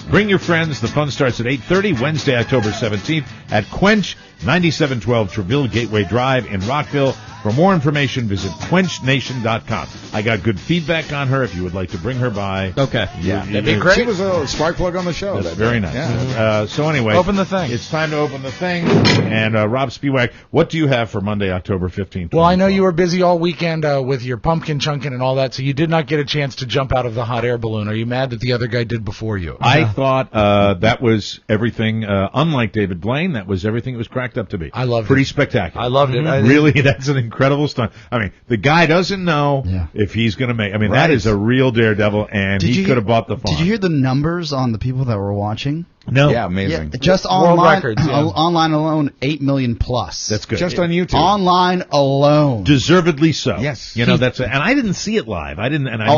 Bring your friends. The fun starts at 8:30 Wednesday, October 17th at Quench, 9712 Treville Gateway Drive in Rockville. For more information, visit quenchnation.com. I got good feedback on her if you would like to bring her by. Okay. Yeah, that'd be great. She was a spark plug on the show. That's very nice. Yeah. So anyway, Open the thing. It's time to open the thing. And Rob Spiewak, what do you have for Monday, October 15th? Well, I know you were busy all weekend with your pumpkin chunking and all that, so you did not get a chance to jump out of the hot air balloon. Are you mad that the other guy did before you? I thought that was everything, unlike David Blaine, that was everything it was cracked up to be. I loved it. Pretty spectacular. I loved it. Really, that's an incredible stunt. I mean, the guy doesn't know if he's going to make. I mean, that is a real daredevil, and he could have bought the farm. Did you hear the numbers on the people that were watching? No. Yeah, amazing. Yeah, just World online, records, yeah. online alone, 8 million plus. That's good. Just on YouTube. Online alone. Deservedly so. Yes. You know, and I didn't see it live. I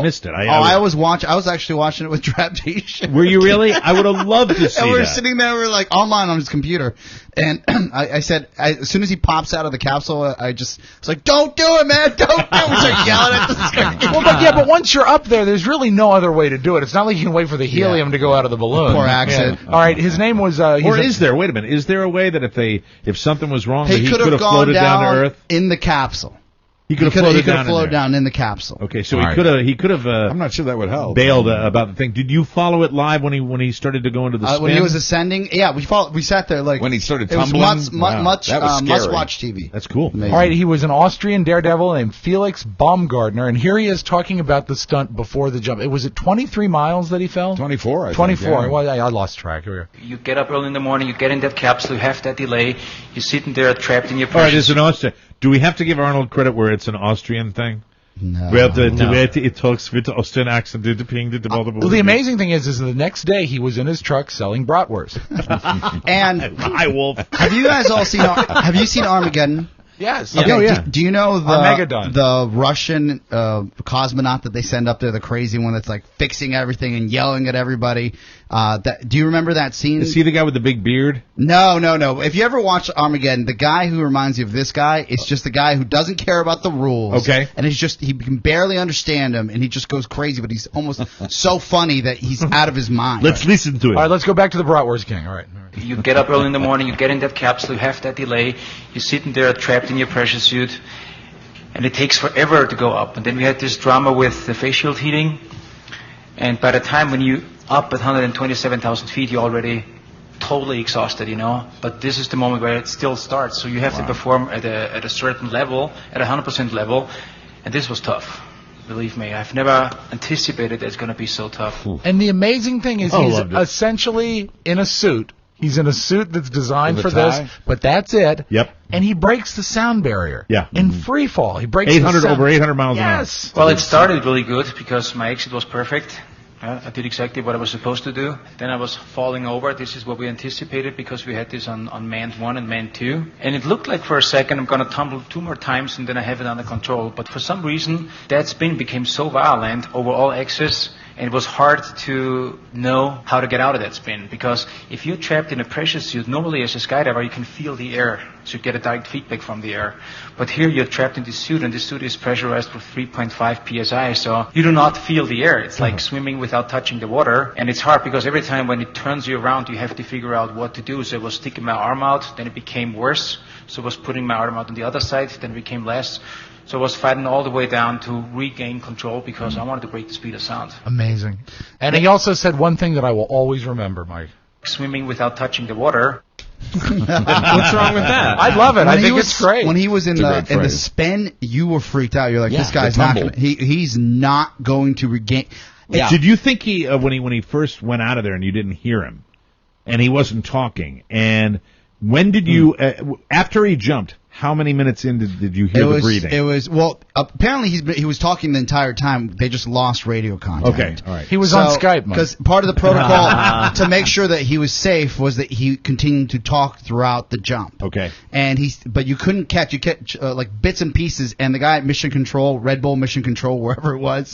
missed it. I was actually watching it with Draptation. Were you really? I would have loved to see and we're that. sitting there, we're like online on his computer. And I said, as soon as he pops out of the capsule, I was like, don't do it, man, don't do it. We start yelling at the screen. Well, but once you're up there, there's really no other way to do it. It's not like you can wait for the helium to go out of the balloon. Poor accident. Yeah. All right, his name was... or is there? Wait a minute. Is there a way that if something was wrong, that he could have gone floated down to Earth? In the capsule. He could have floated down in the capsule. Okay, so All he could have. I'm not sure that would help. Bailed about the thing. Did you follow it live when he started to go into the spin? When he was ascending? Yeah, we sat there like when he started tumbling. It was must-watch TV. That's cool. Amazing. All right, he was an Austrian daredevil named Felix Baumgartner, and here he is talking about the stunt before the jump. Was it 23 miles that he fell? 24, I think. 24. Yeah. Well, I lost track. Here we go. You get up early in the morning, you get in that capsule, you have that delay, you're sitting there trapped in your All right, precious... it's an Austrian. Do we have to give Arnold credit where it's an Austrian thing? No. Where it talks with the Austrian accent. The amazing thing is the next day he was in his truck selling bratwurst. And Hi, Wolf. Have you guys all seen? Have you seen Armageddon? Yes. Okay, Oh, yeah. Do you know Armageddon. the Russian cosmonaut that they send up there, the crazy one that's like fixing everything and yelling at everybody? Do you remember that scene? Is he the guy with the big beard? No. If you ever watch Armageddon, the guy who reminds you of this guy is just the guy who doesn't care about the rules. Okay. And he can barely understand him, and he just goes crazy, but he's almost so funny that he's out of his mind. Let's listen to it. All right, let's go back to the Bratwurst King. All right. You get up early in the morning, you get in that capsule, you have that delay, you're sitting there trapped in your pressure suit, and it takes forever to go up. And then we had this drama with the face shield heating, and by the time when you up at 127,000 feet, you're already totally exhausted, But this is the moment where it still starts, so you have to perform at a certain level, at 100% level, and this was tough. Believe me, I've never anticipated it's going to be so tough. And the amazing thing is he's essentially in a suit. He's in a suit that's designed With for a this, tie? but that's it. Yep. And he breaks the sound barrier. Yeah. In free fall. He breaks 800 the sound. over 800 miles an hour. Yes. Well, it started really good because my exit was perfect. I did exactly what I was supposed to do. Then I was falling over. This is what we anticipated because we had this on manned 1 and manned 2. And it looked like for a second I'm going to tumble 2 more times and then I have it under control. But for some reason, that spin became so violent over all axes, and it was hard to know how to get out of that spin. Because if you're trapped in a pressure suit, normally as a skydiver you can feel the air, so you get a direct feedback from the air. But here you're trapped in this suit, and this suit is pressurized with 3.5 psi, so you do not feel the air. It's like swimming without touching the water, and it's hard because every time when it turns you around, you have to figure out what to do. So I was sticking my arm out, then it became worse. So I was putting my arm out on the other side, then it became less. So I was fighting all the way down to regain control because I wanted to break the speed of sound. Amazing. And he also said one thing that I will always remember, Mike. Swimming without touching the water. What's wrong with that? I love it. I think it's great. When he was in the spin, you were freaked out. You're like, this guy's not going to, he's not going to regain. Yeah. Did you think he when he first went out of there and you didn't hear him and he wasn't talking, and when did you after he jumped, how many minutes in did you hear the breathing? It was, well, apparently he was talking the entire time. They just lost radio contact. Okay, all right. He was on Skype, because part of the protocol to make sure that he was safe was that he continued to talk throughout the jump. Okay. And but you couldn't catch, like bits and pieces, and the guy at Mission Control, Red Bull Mission Control, wherever it was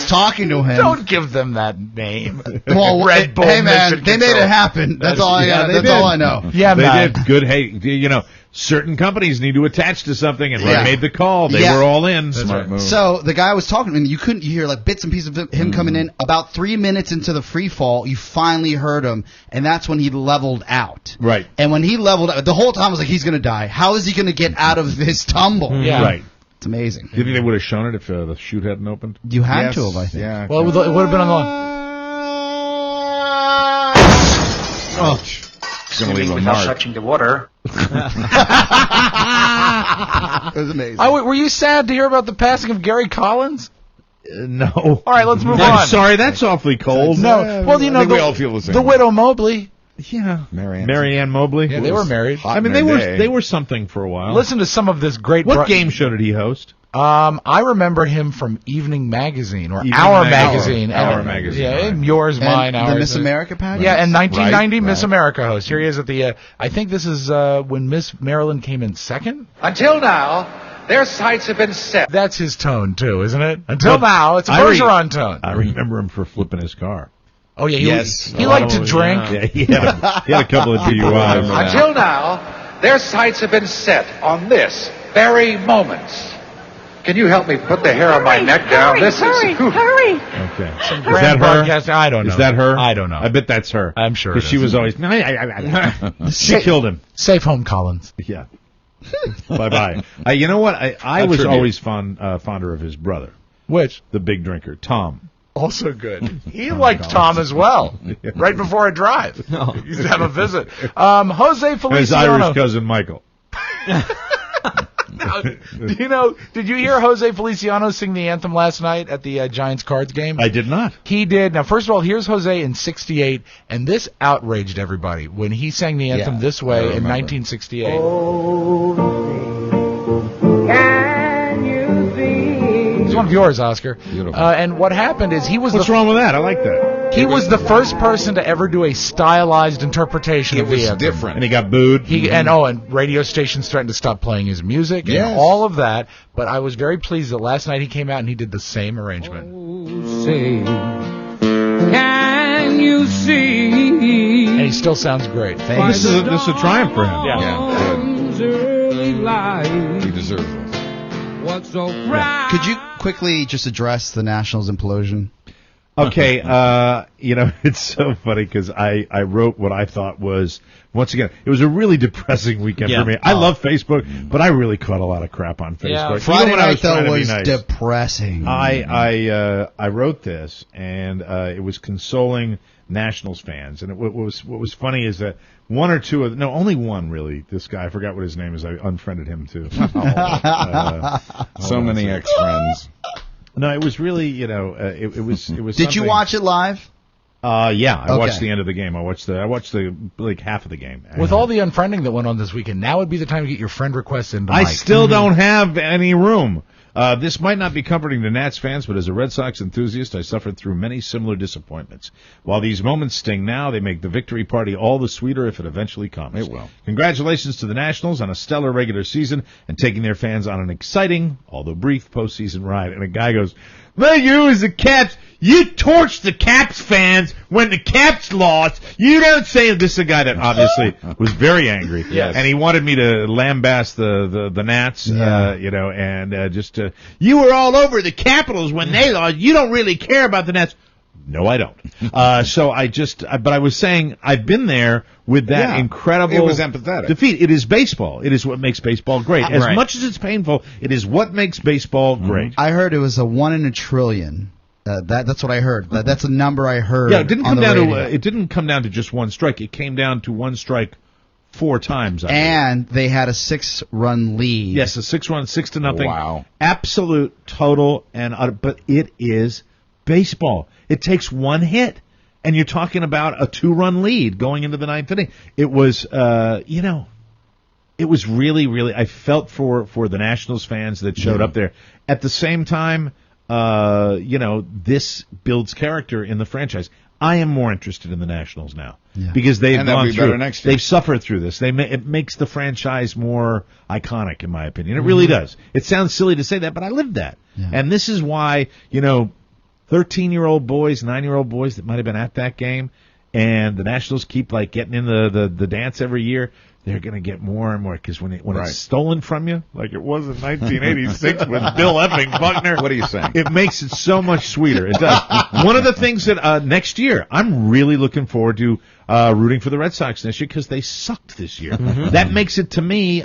talking to him. Don't give them that name. Well, Red Bull hey man, Mission they Control. made it happen. That's all I got. That's all I know. Yeah, they man. did. Good. Hey, you know, certain companies need to attach to something, and they made the call. They were all in. Smart move. So the guy was talking to him, and you hear like bits and pieces of him coming in. About 3 minutes into the free fall, you finally heard him, and that's when he leveled out. Right. And when he leveled out, the whole time I was like, he's going to die. How is he going to get out of this tumble? Yeah. Right. It's amazing. Do you think they would have shown it if the chute hadn't opened? You had to have, I think. Yeah. Well, it would have been on the... Oh, Swimming without touching the water. It was amazing. Were you sad to hear about the passing of Gary Collins? No. All right, let's move I'm on. sorry, that's awfully cold. No. Well, you know, we all feel the same. The widow Mobley. Yeah. Marianne. Marianne Mobley. Yeah, they were married. I mean, they were something for a while. Listen to some of this great... What game show did he host? I remember him from Evening Magazine or Evening Our Magazine. Our Magazine. Yeah, right. yours, mine, The ours. Miss America pageant? Yeah, and 1990 Right, Miss right. America host. Here he is at the, I think this is when Miss Maryland came in second? Until now, their sights have been set. That's his tone, too, isn't it? Until now, it's a Bergeron tone. I remember him for flipping his car. Oh, yeah, Yes. he liked to drink. Yeah, he had a couple of DUIs. Until now, their sights have been set on this very moment. Can you help me put the hair on my neck down? This hurry. Okay. Is that her? Broadcast- I don't know. Is that her? I don't know. I bet that's her. I'm sure it Because she is. was always... She killed him. Safe home, Collins. Yeah. Bye-bye. You know what? I was always fonder of his brother, Which? the big drinker, Tom. Also good. He liked Tom as well. Right before a drive. He used to have a visit. Jose And his Feliciano. Irish cousin, Michael. Did you hear Jose Feliciano sing the anthem last night at the Giants Cards game? I did not. He did. Now, first of all, here's Jose in '68, and this outraged everybody when he sang the anthem this way in 1968. It's one of yours, Oscar. Beautiful. And what happened is he was What's wrong with that? I like that. he was the first person to ever do a stylized interpretation It of the was anthem. different. And he got booed. And radio stations threatened to stop playing his music and all of that. But I was very pleased that last night he came out and he did the same arrangement. Can you see? And he still sounds great. Well, this is a triumph for him. Yeah, Early light. good. He deserves this. What's so bright? Could you quickly just address the Nationals implosion? Okay, it's so funny because I wrote what I thought was, once again, it was a really depressing weekend for me. I love Facebook, but I really caught a lot of crap on Facebook. Yeah, Friday night, though, was nice. depressing. I wrote this, and it was consoling Nationals fans. And what was funny is that only one really. This guy, I forgot what his name is. I unfriended him too. So many ex-friends. No, it was really, it was. Did you watch it live? I watched the end of the game. I watched the like half of the game. With all the unfriending that went on this weekend, now would be the time to get your friend requests into Mike. I still don't have any room. This might not be comforting to Nats fans, but as a Red Sox enthusiast, I suffered through many similar disappointments. While these moments sting now, they make the victory party all the sweeter if it eventually comes. It will. Congratulations to the Nationals on a stellar regular season and taking their fans on an exciting, although brief, postseason ride. And a guy goes, well, you as the Caps, you torched the Caps fans when the Caps lost. You don't say this is a guy that obviously was very angry. Yes. And he wanted me to lambast the Nats, you were all over the Capitals when they lost. You don't really care about the Nats. No, I don't. But I was saying I've been there with that incredible it was empathetic. defeat. It is baseball. It is what makes baseball great. As much as it's painful, it is what makes baseball great. I heard it was a 1 in a trillion. That's what I heard. That's a number I heard. Yeah, it didn't come down radio. to it didn't come down to just one strike. It came down to one strike 4 times. And they had a 6-run lead. Yes, a 6-run, 6-0. Wow. Absolute, total, and utter. But it is baseball. It takes one hit, and you're talking about a 2-run lead going into the 9th inning. It was, it was really, really. I felt for the Nationals fans that showed up there. At the same time, this builds character in the franchise. I am more interested in the Nationals now because they've gone through. They've suffered through this. It makes the franchise more iconic, in my opinion. It really does. It sounds silly to say that, but I lived that, and this is why 13-year-old boys, 9-year-old boys that might have been at that game, and the Nationals keep like getting in the dance every year. They're going to get more and more because when it's stolen from you, like it was in 1986 with Bill Effing Buckner. What are you saying? It makes it so much sweeter. It does. One of the things that next year, I'm really looking forward to rooting for the Red Sox next year because they sucked this year. That makes it, to me,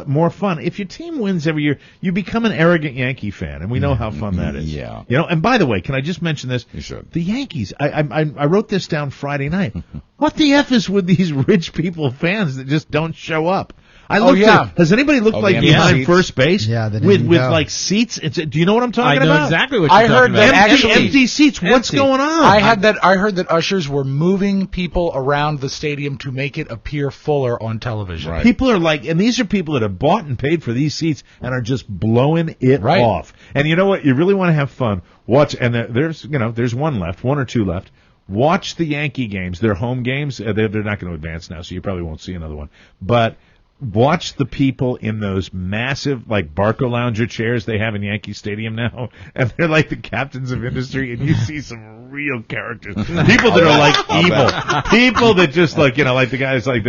more fun. If your team wins every year, you become an arrogant Yankee fan, and we know how fun that is. Yeah. And by the way, can I just mention this? You should. The Yankees, I wrote this down Friday night. What the F is with these rich people fans that just don't show up? Has anybody looked like behind first base? Yeah, with like seats? Do you know what I'm talking about? I know exactly what you're talking heard about. that actually empty seats. What's going on? I heard that ushers were moving people around the stadium to make it appear fuller on television. Right. People are like, and these are people that have bought and paid for these seats and are just blowing it off. And you know what? You really want to have fun. Watch, and there's one or two left. Watch the Yankee games. Their home games. They're not going to advance now, so you probably won't see another one. But watch the people in those massive, like, Barco Lounger chairs they have in Yankee Stadium now, and they're like the captains of industry, and you see some real characters. People that are like evil. People that just like, like the guys like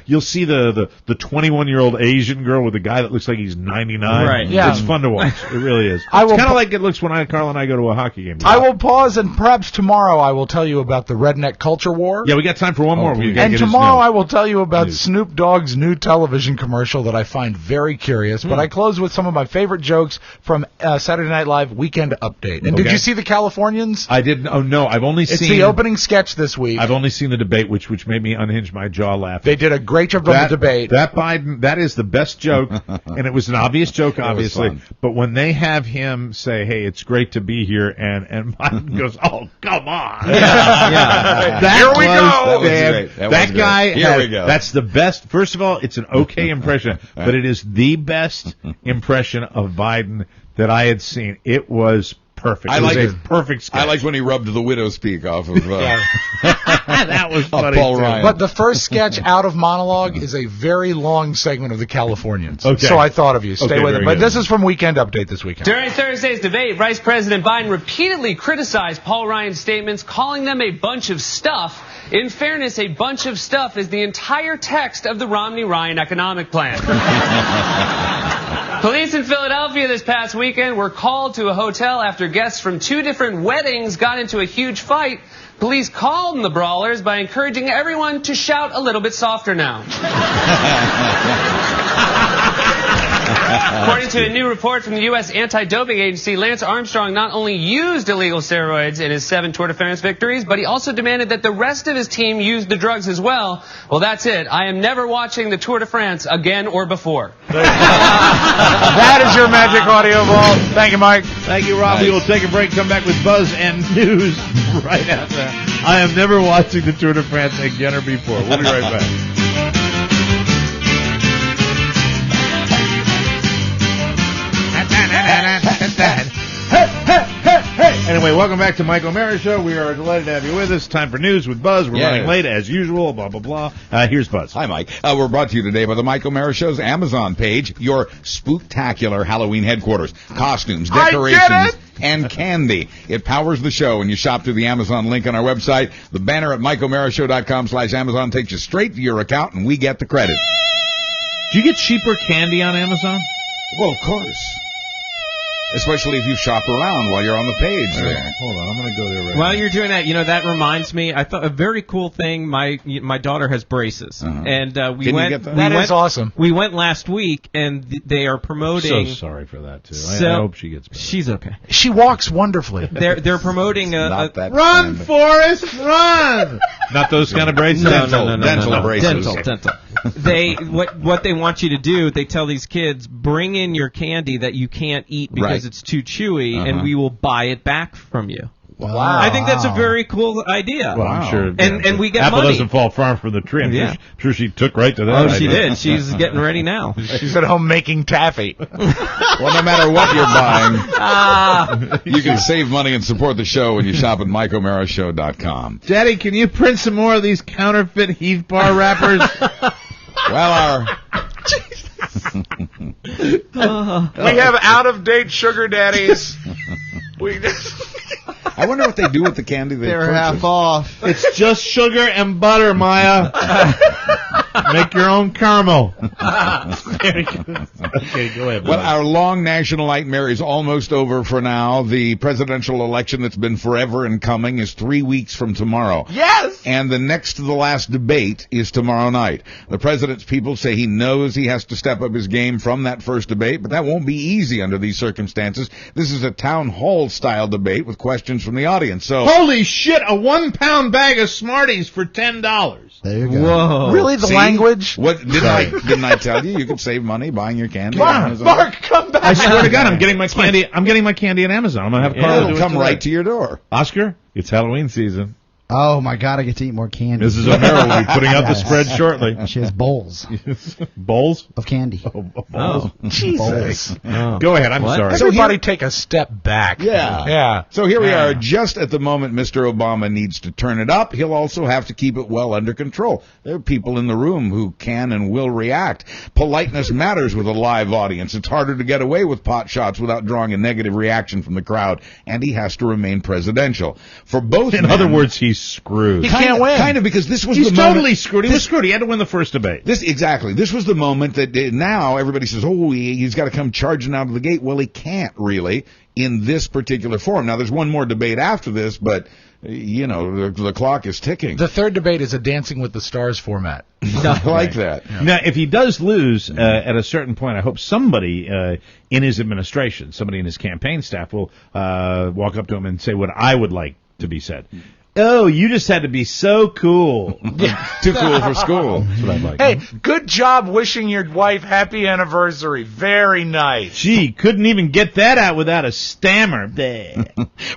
you'll see the 21-year-old Asian girl with the guy that looks like he's 99. Right. Yeah. It's fun to watch. It really is. It's kind of like it looks when Carl and I go to a hockey game. I will pause, and perhaps tomorrow I will tell you about the redneck culture war. Yeah, we got time for one more. And tomorrow I will tell you about Snoop Dogg's new television commercial that I find very curious. But I close with some of my favorite jokes from Saturday Night Live Weekend Update. And did you see the Californians? I didn't. Oh no, I've only seen. It's the opening sketch this week. I've only seen the debate, which made me unhinge my jaw laughing. They did a great job on the debate. That Biden, that is the best joke, and it was an obvious joke, obviously. But when they have him say, "Hey, it's great to be here," and Biden goes, "Oh, come on!" Here we go. That guy. Here we go. That's the best. First of all, it's an okay impression, but it is the best impression of Biden that I had seen. It was perfect. It was a perfect sketch. I liked when he rubbed the widow's peak off of that was funny Paul Ryan. But the first sketch out of monologue is a very long segment of the Californians. Okay. So I thought of you. Stay with it. But good. this is from Weekend Update this weekend. During Thursday's debate, Vice President Biden repeatedly criticized Paul Ryan's statements, calling them a bunch of stuff. In fairness, a bunch of stuff is the entire text of the Romney-Ryan economic plan. Police in Philadelphia this past weekend were called to a hotel after guests from 2 different weddings got into a huge fight. Police calmed the brawlers by encouraging everyone to shout a little bit softer now. According to a new report from the U.S. Anti-Doping Agency, Lance Armstrong not only used illegal steroids in his 7 Tour de France victories, but he also demanded that the rest of his team use the drugs as well. Well, that's it. I am never watching the Tour de France again or before. That is your Magic Audio Vault. Thank you, Mike. Thank you, Rob. We will take a break, come back with Buzz and news right after that. I am never watching the Tour de France again or before. We'll be right back. Anyway, welcome back to Mike O'Mara Show. We are delighted to have you with us. Time for news with Buzz. We're running late as usual, blah, blah, blah. Here's Buzz. Hi, Mike. We're brought to you today by the Mike O'Mara Show's Amazon page, your spooktacular Halloween headquarters. Costumes, decorations, and candy. It powers the show, and you shop through the Amazon link on our website. The banner at MikeO'MaraShow.com/Amazon takes you straight to your account, and we get the credit. Do you get cheaper candy on Amazon? Well, of course. Especially if you shop around while you're on the page there. Hold on, I'm going to go there right While now. you're doing that, that reminds me. I thought a very cool thing. My daughter has braces, and we Can went. you get that? That is awesome. We went last week, and they are promoting. So sorry for that too. So, I hope she gets better. She's okay. She walks wonderfully. They're promoting Not that Run, kind. Forrest, run! Not those kind of braces. Dental braces. Dental. What they want you to do? They tell these kids, bring in your candy that you can't eat because it's too chewy, and we will buy it back from you. Wow. I think that's a very cool idea. Well, I'm sure. And we get Apple money. doesn't fall far from the tree. I'm sure she took right to that. Oh, she idea. did. She's getting ready now. She's at home making taffy. Well, no matter what you're buying, you can save money and support the show when you shop at MikeO'MaraShow.com. Daddy, can you print some more of these counterfeit Heath Bar wrappers? Well, We have out-of-date sugar daddies. I wonder what they do with the candy they They're purchase. half off. It's just sugar and butter, Maya. Make your own caramel. Okay, go ahead. Well, our long national nightmare is almost over for now. The presidential election that's been forever in coming is 3 weeks from tomorrow. Yes! And the next to the last debate is tomorrow night. The president's people say he knows he has to step up his game from that first debate, but that won't be easy under these circumstances. This is a town hall style debate with questions from the audience. So holy shit, a 1-pound bag of Smarties for $10. There you go. Whoa. Really, the See? language? What didn't I tell you? You could save money buying your candy. on Amazon. Mark, come back. I swear to God, I'm getting my candy. I'm getting my candy at Amazon. I'm gonna have Carla do It'll it come today. right to your door. Oscar, it's Halloween season. Oh my God, I get to eat more candy. Mrs. O'Mara will be putting out the spread shortly. She has bowls Bowls of candy. Bowls. Jesus. Go ahead. I'm sorry. Everybody take a step back. Yeah. So here we are. Just at the moment Mr. Obama needs to turn it up, he'll also have to keep it well under control. There are people in the room who can and will react. Politeness matters with a live audience. It's harder to get away with pot shots without drawing a negative reaction from the crowd, and he has to remain presidential. For both In men, other words, he's screwed. He can't win. Kind of, because this was He's the totally moment. screwed. He was screwed. He had to win the first debate. This was the moment that now everybody says, oh, he's got to come charging out of the gate. Well, he can't really in this particular forum. Now, there's one more debate after this, but, the clock is ticking. The third debate is a Dancing with the Stars format. I like that. Yeah. Now, if he does lose at a certain point, I hope somebody in his administration, somebody in his campaign staff will walk up to him and say what I would like to be said. Oh, you just had to be so cool. Too cool for school. That's what I'd like. Hey, good job wishing your wife happy anniversary. Very nice. Gee, couldn't even get that out without a stammer.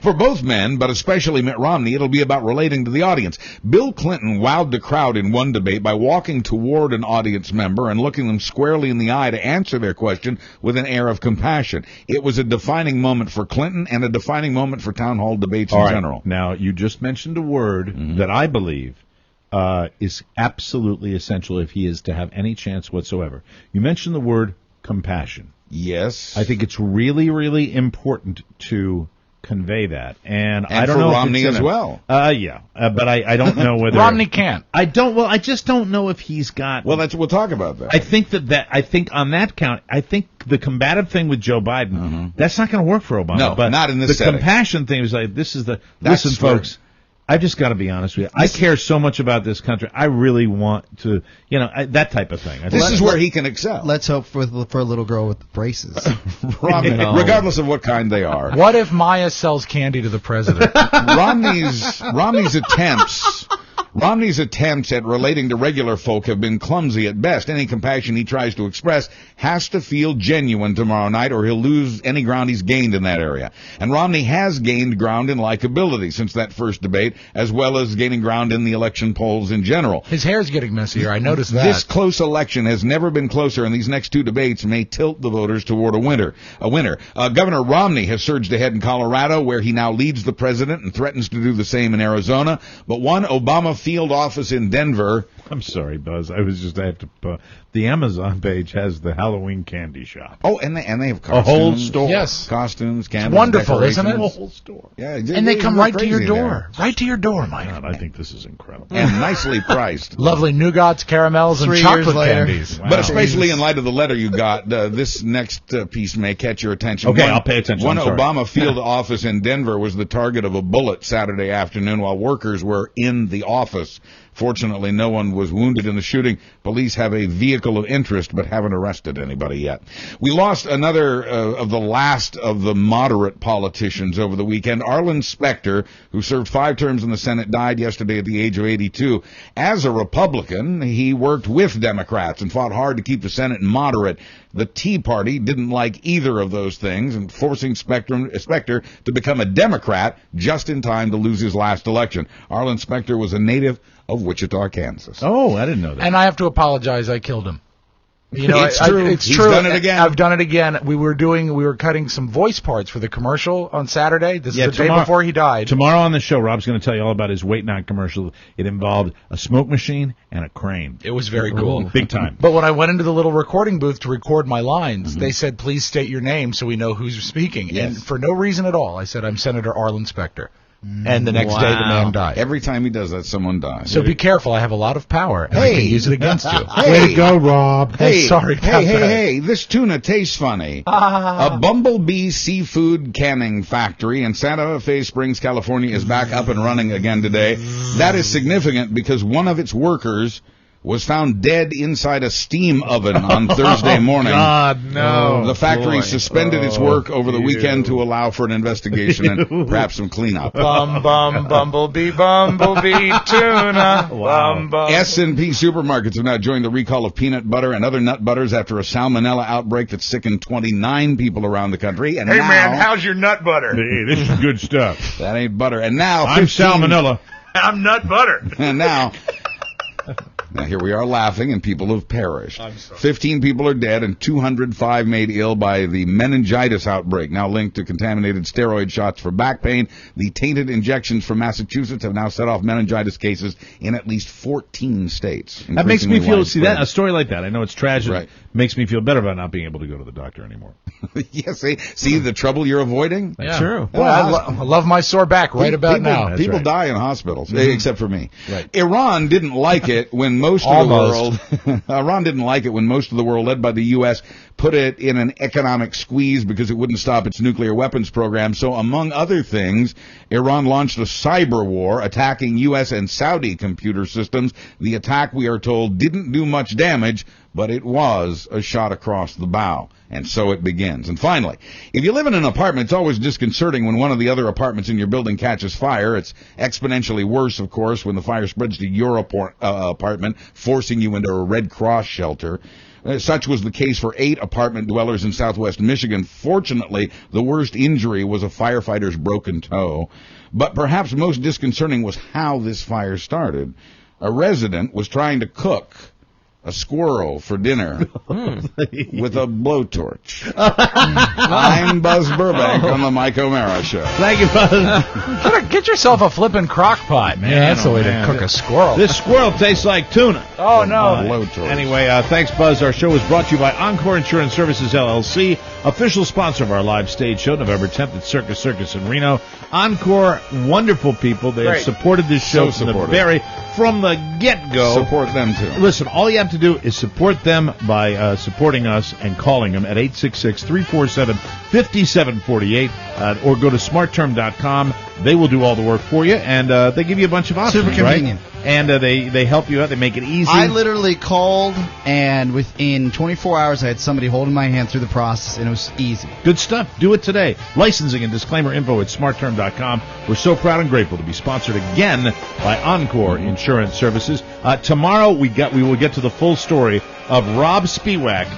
For both men, but especially Mitt Romney, it'll be about relating to the audience. Bill Clinton wowed the crowd in one debate by walking toward an audience member and looking them squarely in the eye to answer their question with an air of compassion. It was a defining moment for Clinton and a defining moment for town hall debates in general. Now, you just mentioned a word that I believe is absolutely essential if he is to have any chance whatsoever. You mentioned the word compassion. Yes. I think it's really, really important to convey that. And I don't for know Romney if it's as well. But I don't know whether Romney can't. I just don't know if he's got. Well, we'll talk about that. I think I think on that count, I think the combative thing with Joe Biden, that's not going to work for Obama. No, but not in this the setting. compassion thing is like, listen, That's folks. I've just got to be honest with you. I care so much about this country. I really want to, that type of thing. This is where he can excel. Let's hope for a little girl with braces. Regardless of what kind they are. What if Maya sells candy to the president? Romney's attempts at relating to regular folk have been clumsy at best. Any compassion he tries to express has to feel genuine tomorrow night, or he'll lose any ground he's gained in that area. And Romney has gained ground in likability since that first debate, as well as gaining ground in the election polls in general. His hair's getting messier. I noticed that. This close election has never been closer, and these next two debates may tilt the voters toward a winner. Governor Romney has surged ahead in Colorado, where he now leads the president and threatens to do the same in Arizona. But one Obama field office in Denver. I'm sorry, Buzz. The Amazon page has the Halloween candy shop. Oh, and they have costumes. A whole store. Yes. Costumes, candles, it's wonderful, isn't it? A whole store. Yeah, and they come right to your door. Right to your door, Mike. God, I think this is incredible. And nicely priced. Lovely nougats, caramels, and chocolate candies. Wow. But especially in light of the letter you got, this next piece may catch your attention. Okay, I'll pay attention. One Obama field office in Denver was the target of a bullet Saturday afternoon while workers were in the office. Fortunately, no one was wounded in the shooting. Police have a vehicle of interest, but haven't arrested anybody yet. We lost another of the last of the moderate politicians over the weekend. Arlen Specter, who served 5 terms in the Senate, died yesterday at the age of 82. As a Republican, he worked with Democrats and fought hard to keep the Senate moderate. The Tea Party didn't like either of those things, and forcing Specter to become a Democrat just in time to lose his last election. Arlen Specter was a native of Wichita, Kansas. Oh, I didn't know that. And I have to apologize. I killed him. It's true. It's He's true. done it again. I've done it again. We were cutting some voice parts for the commercial on Saturday. This is the day before he died. Tomorrow on the show, Rob's going to tell you all about his Wait Not commercial. It involved a smoke machine and a crane. It was very cool. Big time. But when I went into the little recording booth to record my lines, they said, please state your name so we know who's speaking. Yes. And for no reason at all, I said, I'm Senator Arlen Specter. And the next day, the man died. Every time he does that, someone dies. So be careful. I have a lot of power, and I can use it against you. Way to go, Rob. Hey, sorry about that. Hey, this tuna tastes funny. A Bumblebee seafood canning factory in Santa Fe Springs, California is back up and running again today. That is significant because one of its workers was found dead inside a steam oven on Thursday morning. God, no. The factory suspended its work over the weekend to allow for an investigation and perhaps some cleanup. Bumblebee, tuna. Wow. S&P supermarkets have now joined the recall of peanut butter and other nut butters after a salmonella outbreak that sickened 29 people around the country. And hey, now, man, how's your nut butter? Hey, this is good stuff. That ain't butter. And now I'm salmonella. I'm nut butter. And now here we are laughing, and people have perished. 15 people are dead, and 205 made ill by the meningitis outbreak, now linked to contaminated steroid shots for back pain. The tainted injections from Massachusetts have now set off meningitis cases in at least 14 states. That makes me feel, widespread. a story like that, I know it's tragic, Right. makes me feel better about not being able to go to the doctor anymore. Yes, see the trouble you're avoiding? That's true. Boy, I love my sore back about now. People die in hospitals, except for me. Right. Iran didn't like it when most of the world, Iran didn't like it when most of the world, led by the U.S., put it in an economic squeeze because it wouldn't stop its nuclear weapons program. So, among other things, Iran launched a cyber war attacking U.S. and Saudi computer systems. The attack, we are told, didn't do much damage, but it was a shot across the bow. And so it begins. And finally, if you live in an apartment, it's always disconcerting when one of the other apartments in your building catches fire. It's exponentially worse, of course, when the fire spreads to your apartment, forcing you into a Red Cross shelter. Such was the case for 8 apartment dwellers in southwest Michigan. Fortunately, the worst injury was a firefighter's broken toe. But perhaps most disconcerting was how this fire started. A resident was trying to cook a squirrel for dinner with a blowtorch. I'm Buzz Burbank on the Mike O'Mara Show. Thank you, Buzz. Get yourself a flippin' crock pot, man. That's the way to cook a squirrel. This squirrel tastes like tuna. Oh, no. Blowtorch. Anyway, thanks, Buzz. Our show is brought to you by Encore Insurance Services, LLC, official sponsor of our live stage show, November 10th at Circus in Reno. Encore, wonderful people. They have supported this show from the get-go. Support them, too. Listen, all you have got to do is support them by supporting us and calling them at 866-347-5748 or go to smartterm.com. They will do all the work for you, and they give you a bunch of options. Super convenient. Right? And they help you out. They make it easy. I literally called, and within 24 hours, I had somebody holding my hand through the process, and it was easy. Good stuff. Do it today. Licensing and disclaimer info at smartterm.com. We're so proud and grateful to be sponsored again by Encore Insurance Services. Tomorrow we will get to the full story of Rob Spiewak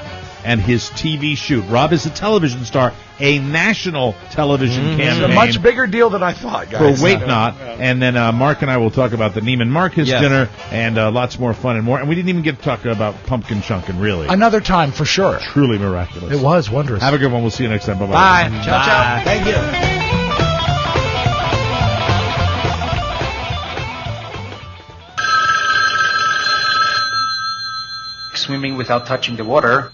and his TV shoot. Rob is a television star, a national television campaign. It's a much bigger deal than I thought, guys. For Wait Not. And then Mark and I will talk about the Neiman Marcus dinner and lots more fun and more. And we didn't even get to talk about pumpkin chunkin', really. Another time, for sure. Truly miraculous. It was wondrous. Have a good one. We'll see you next time. Bye-bye. Bye. Ciao, ciao. Thank you. Swimming without touching the water.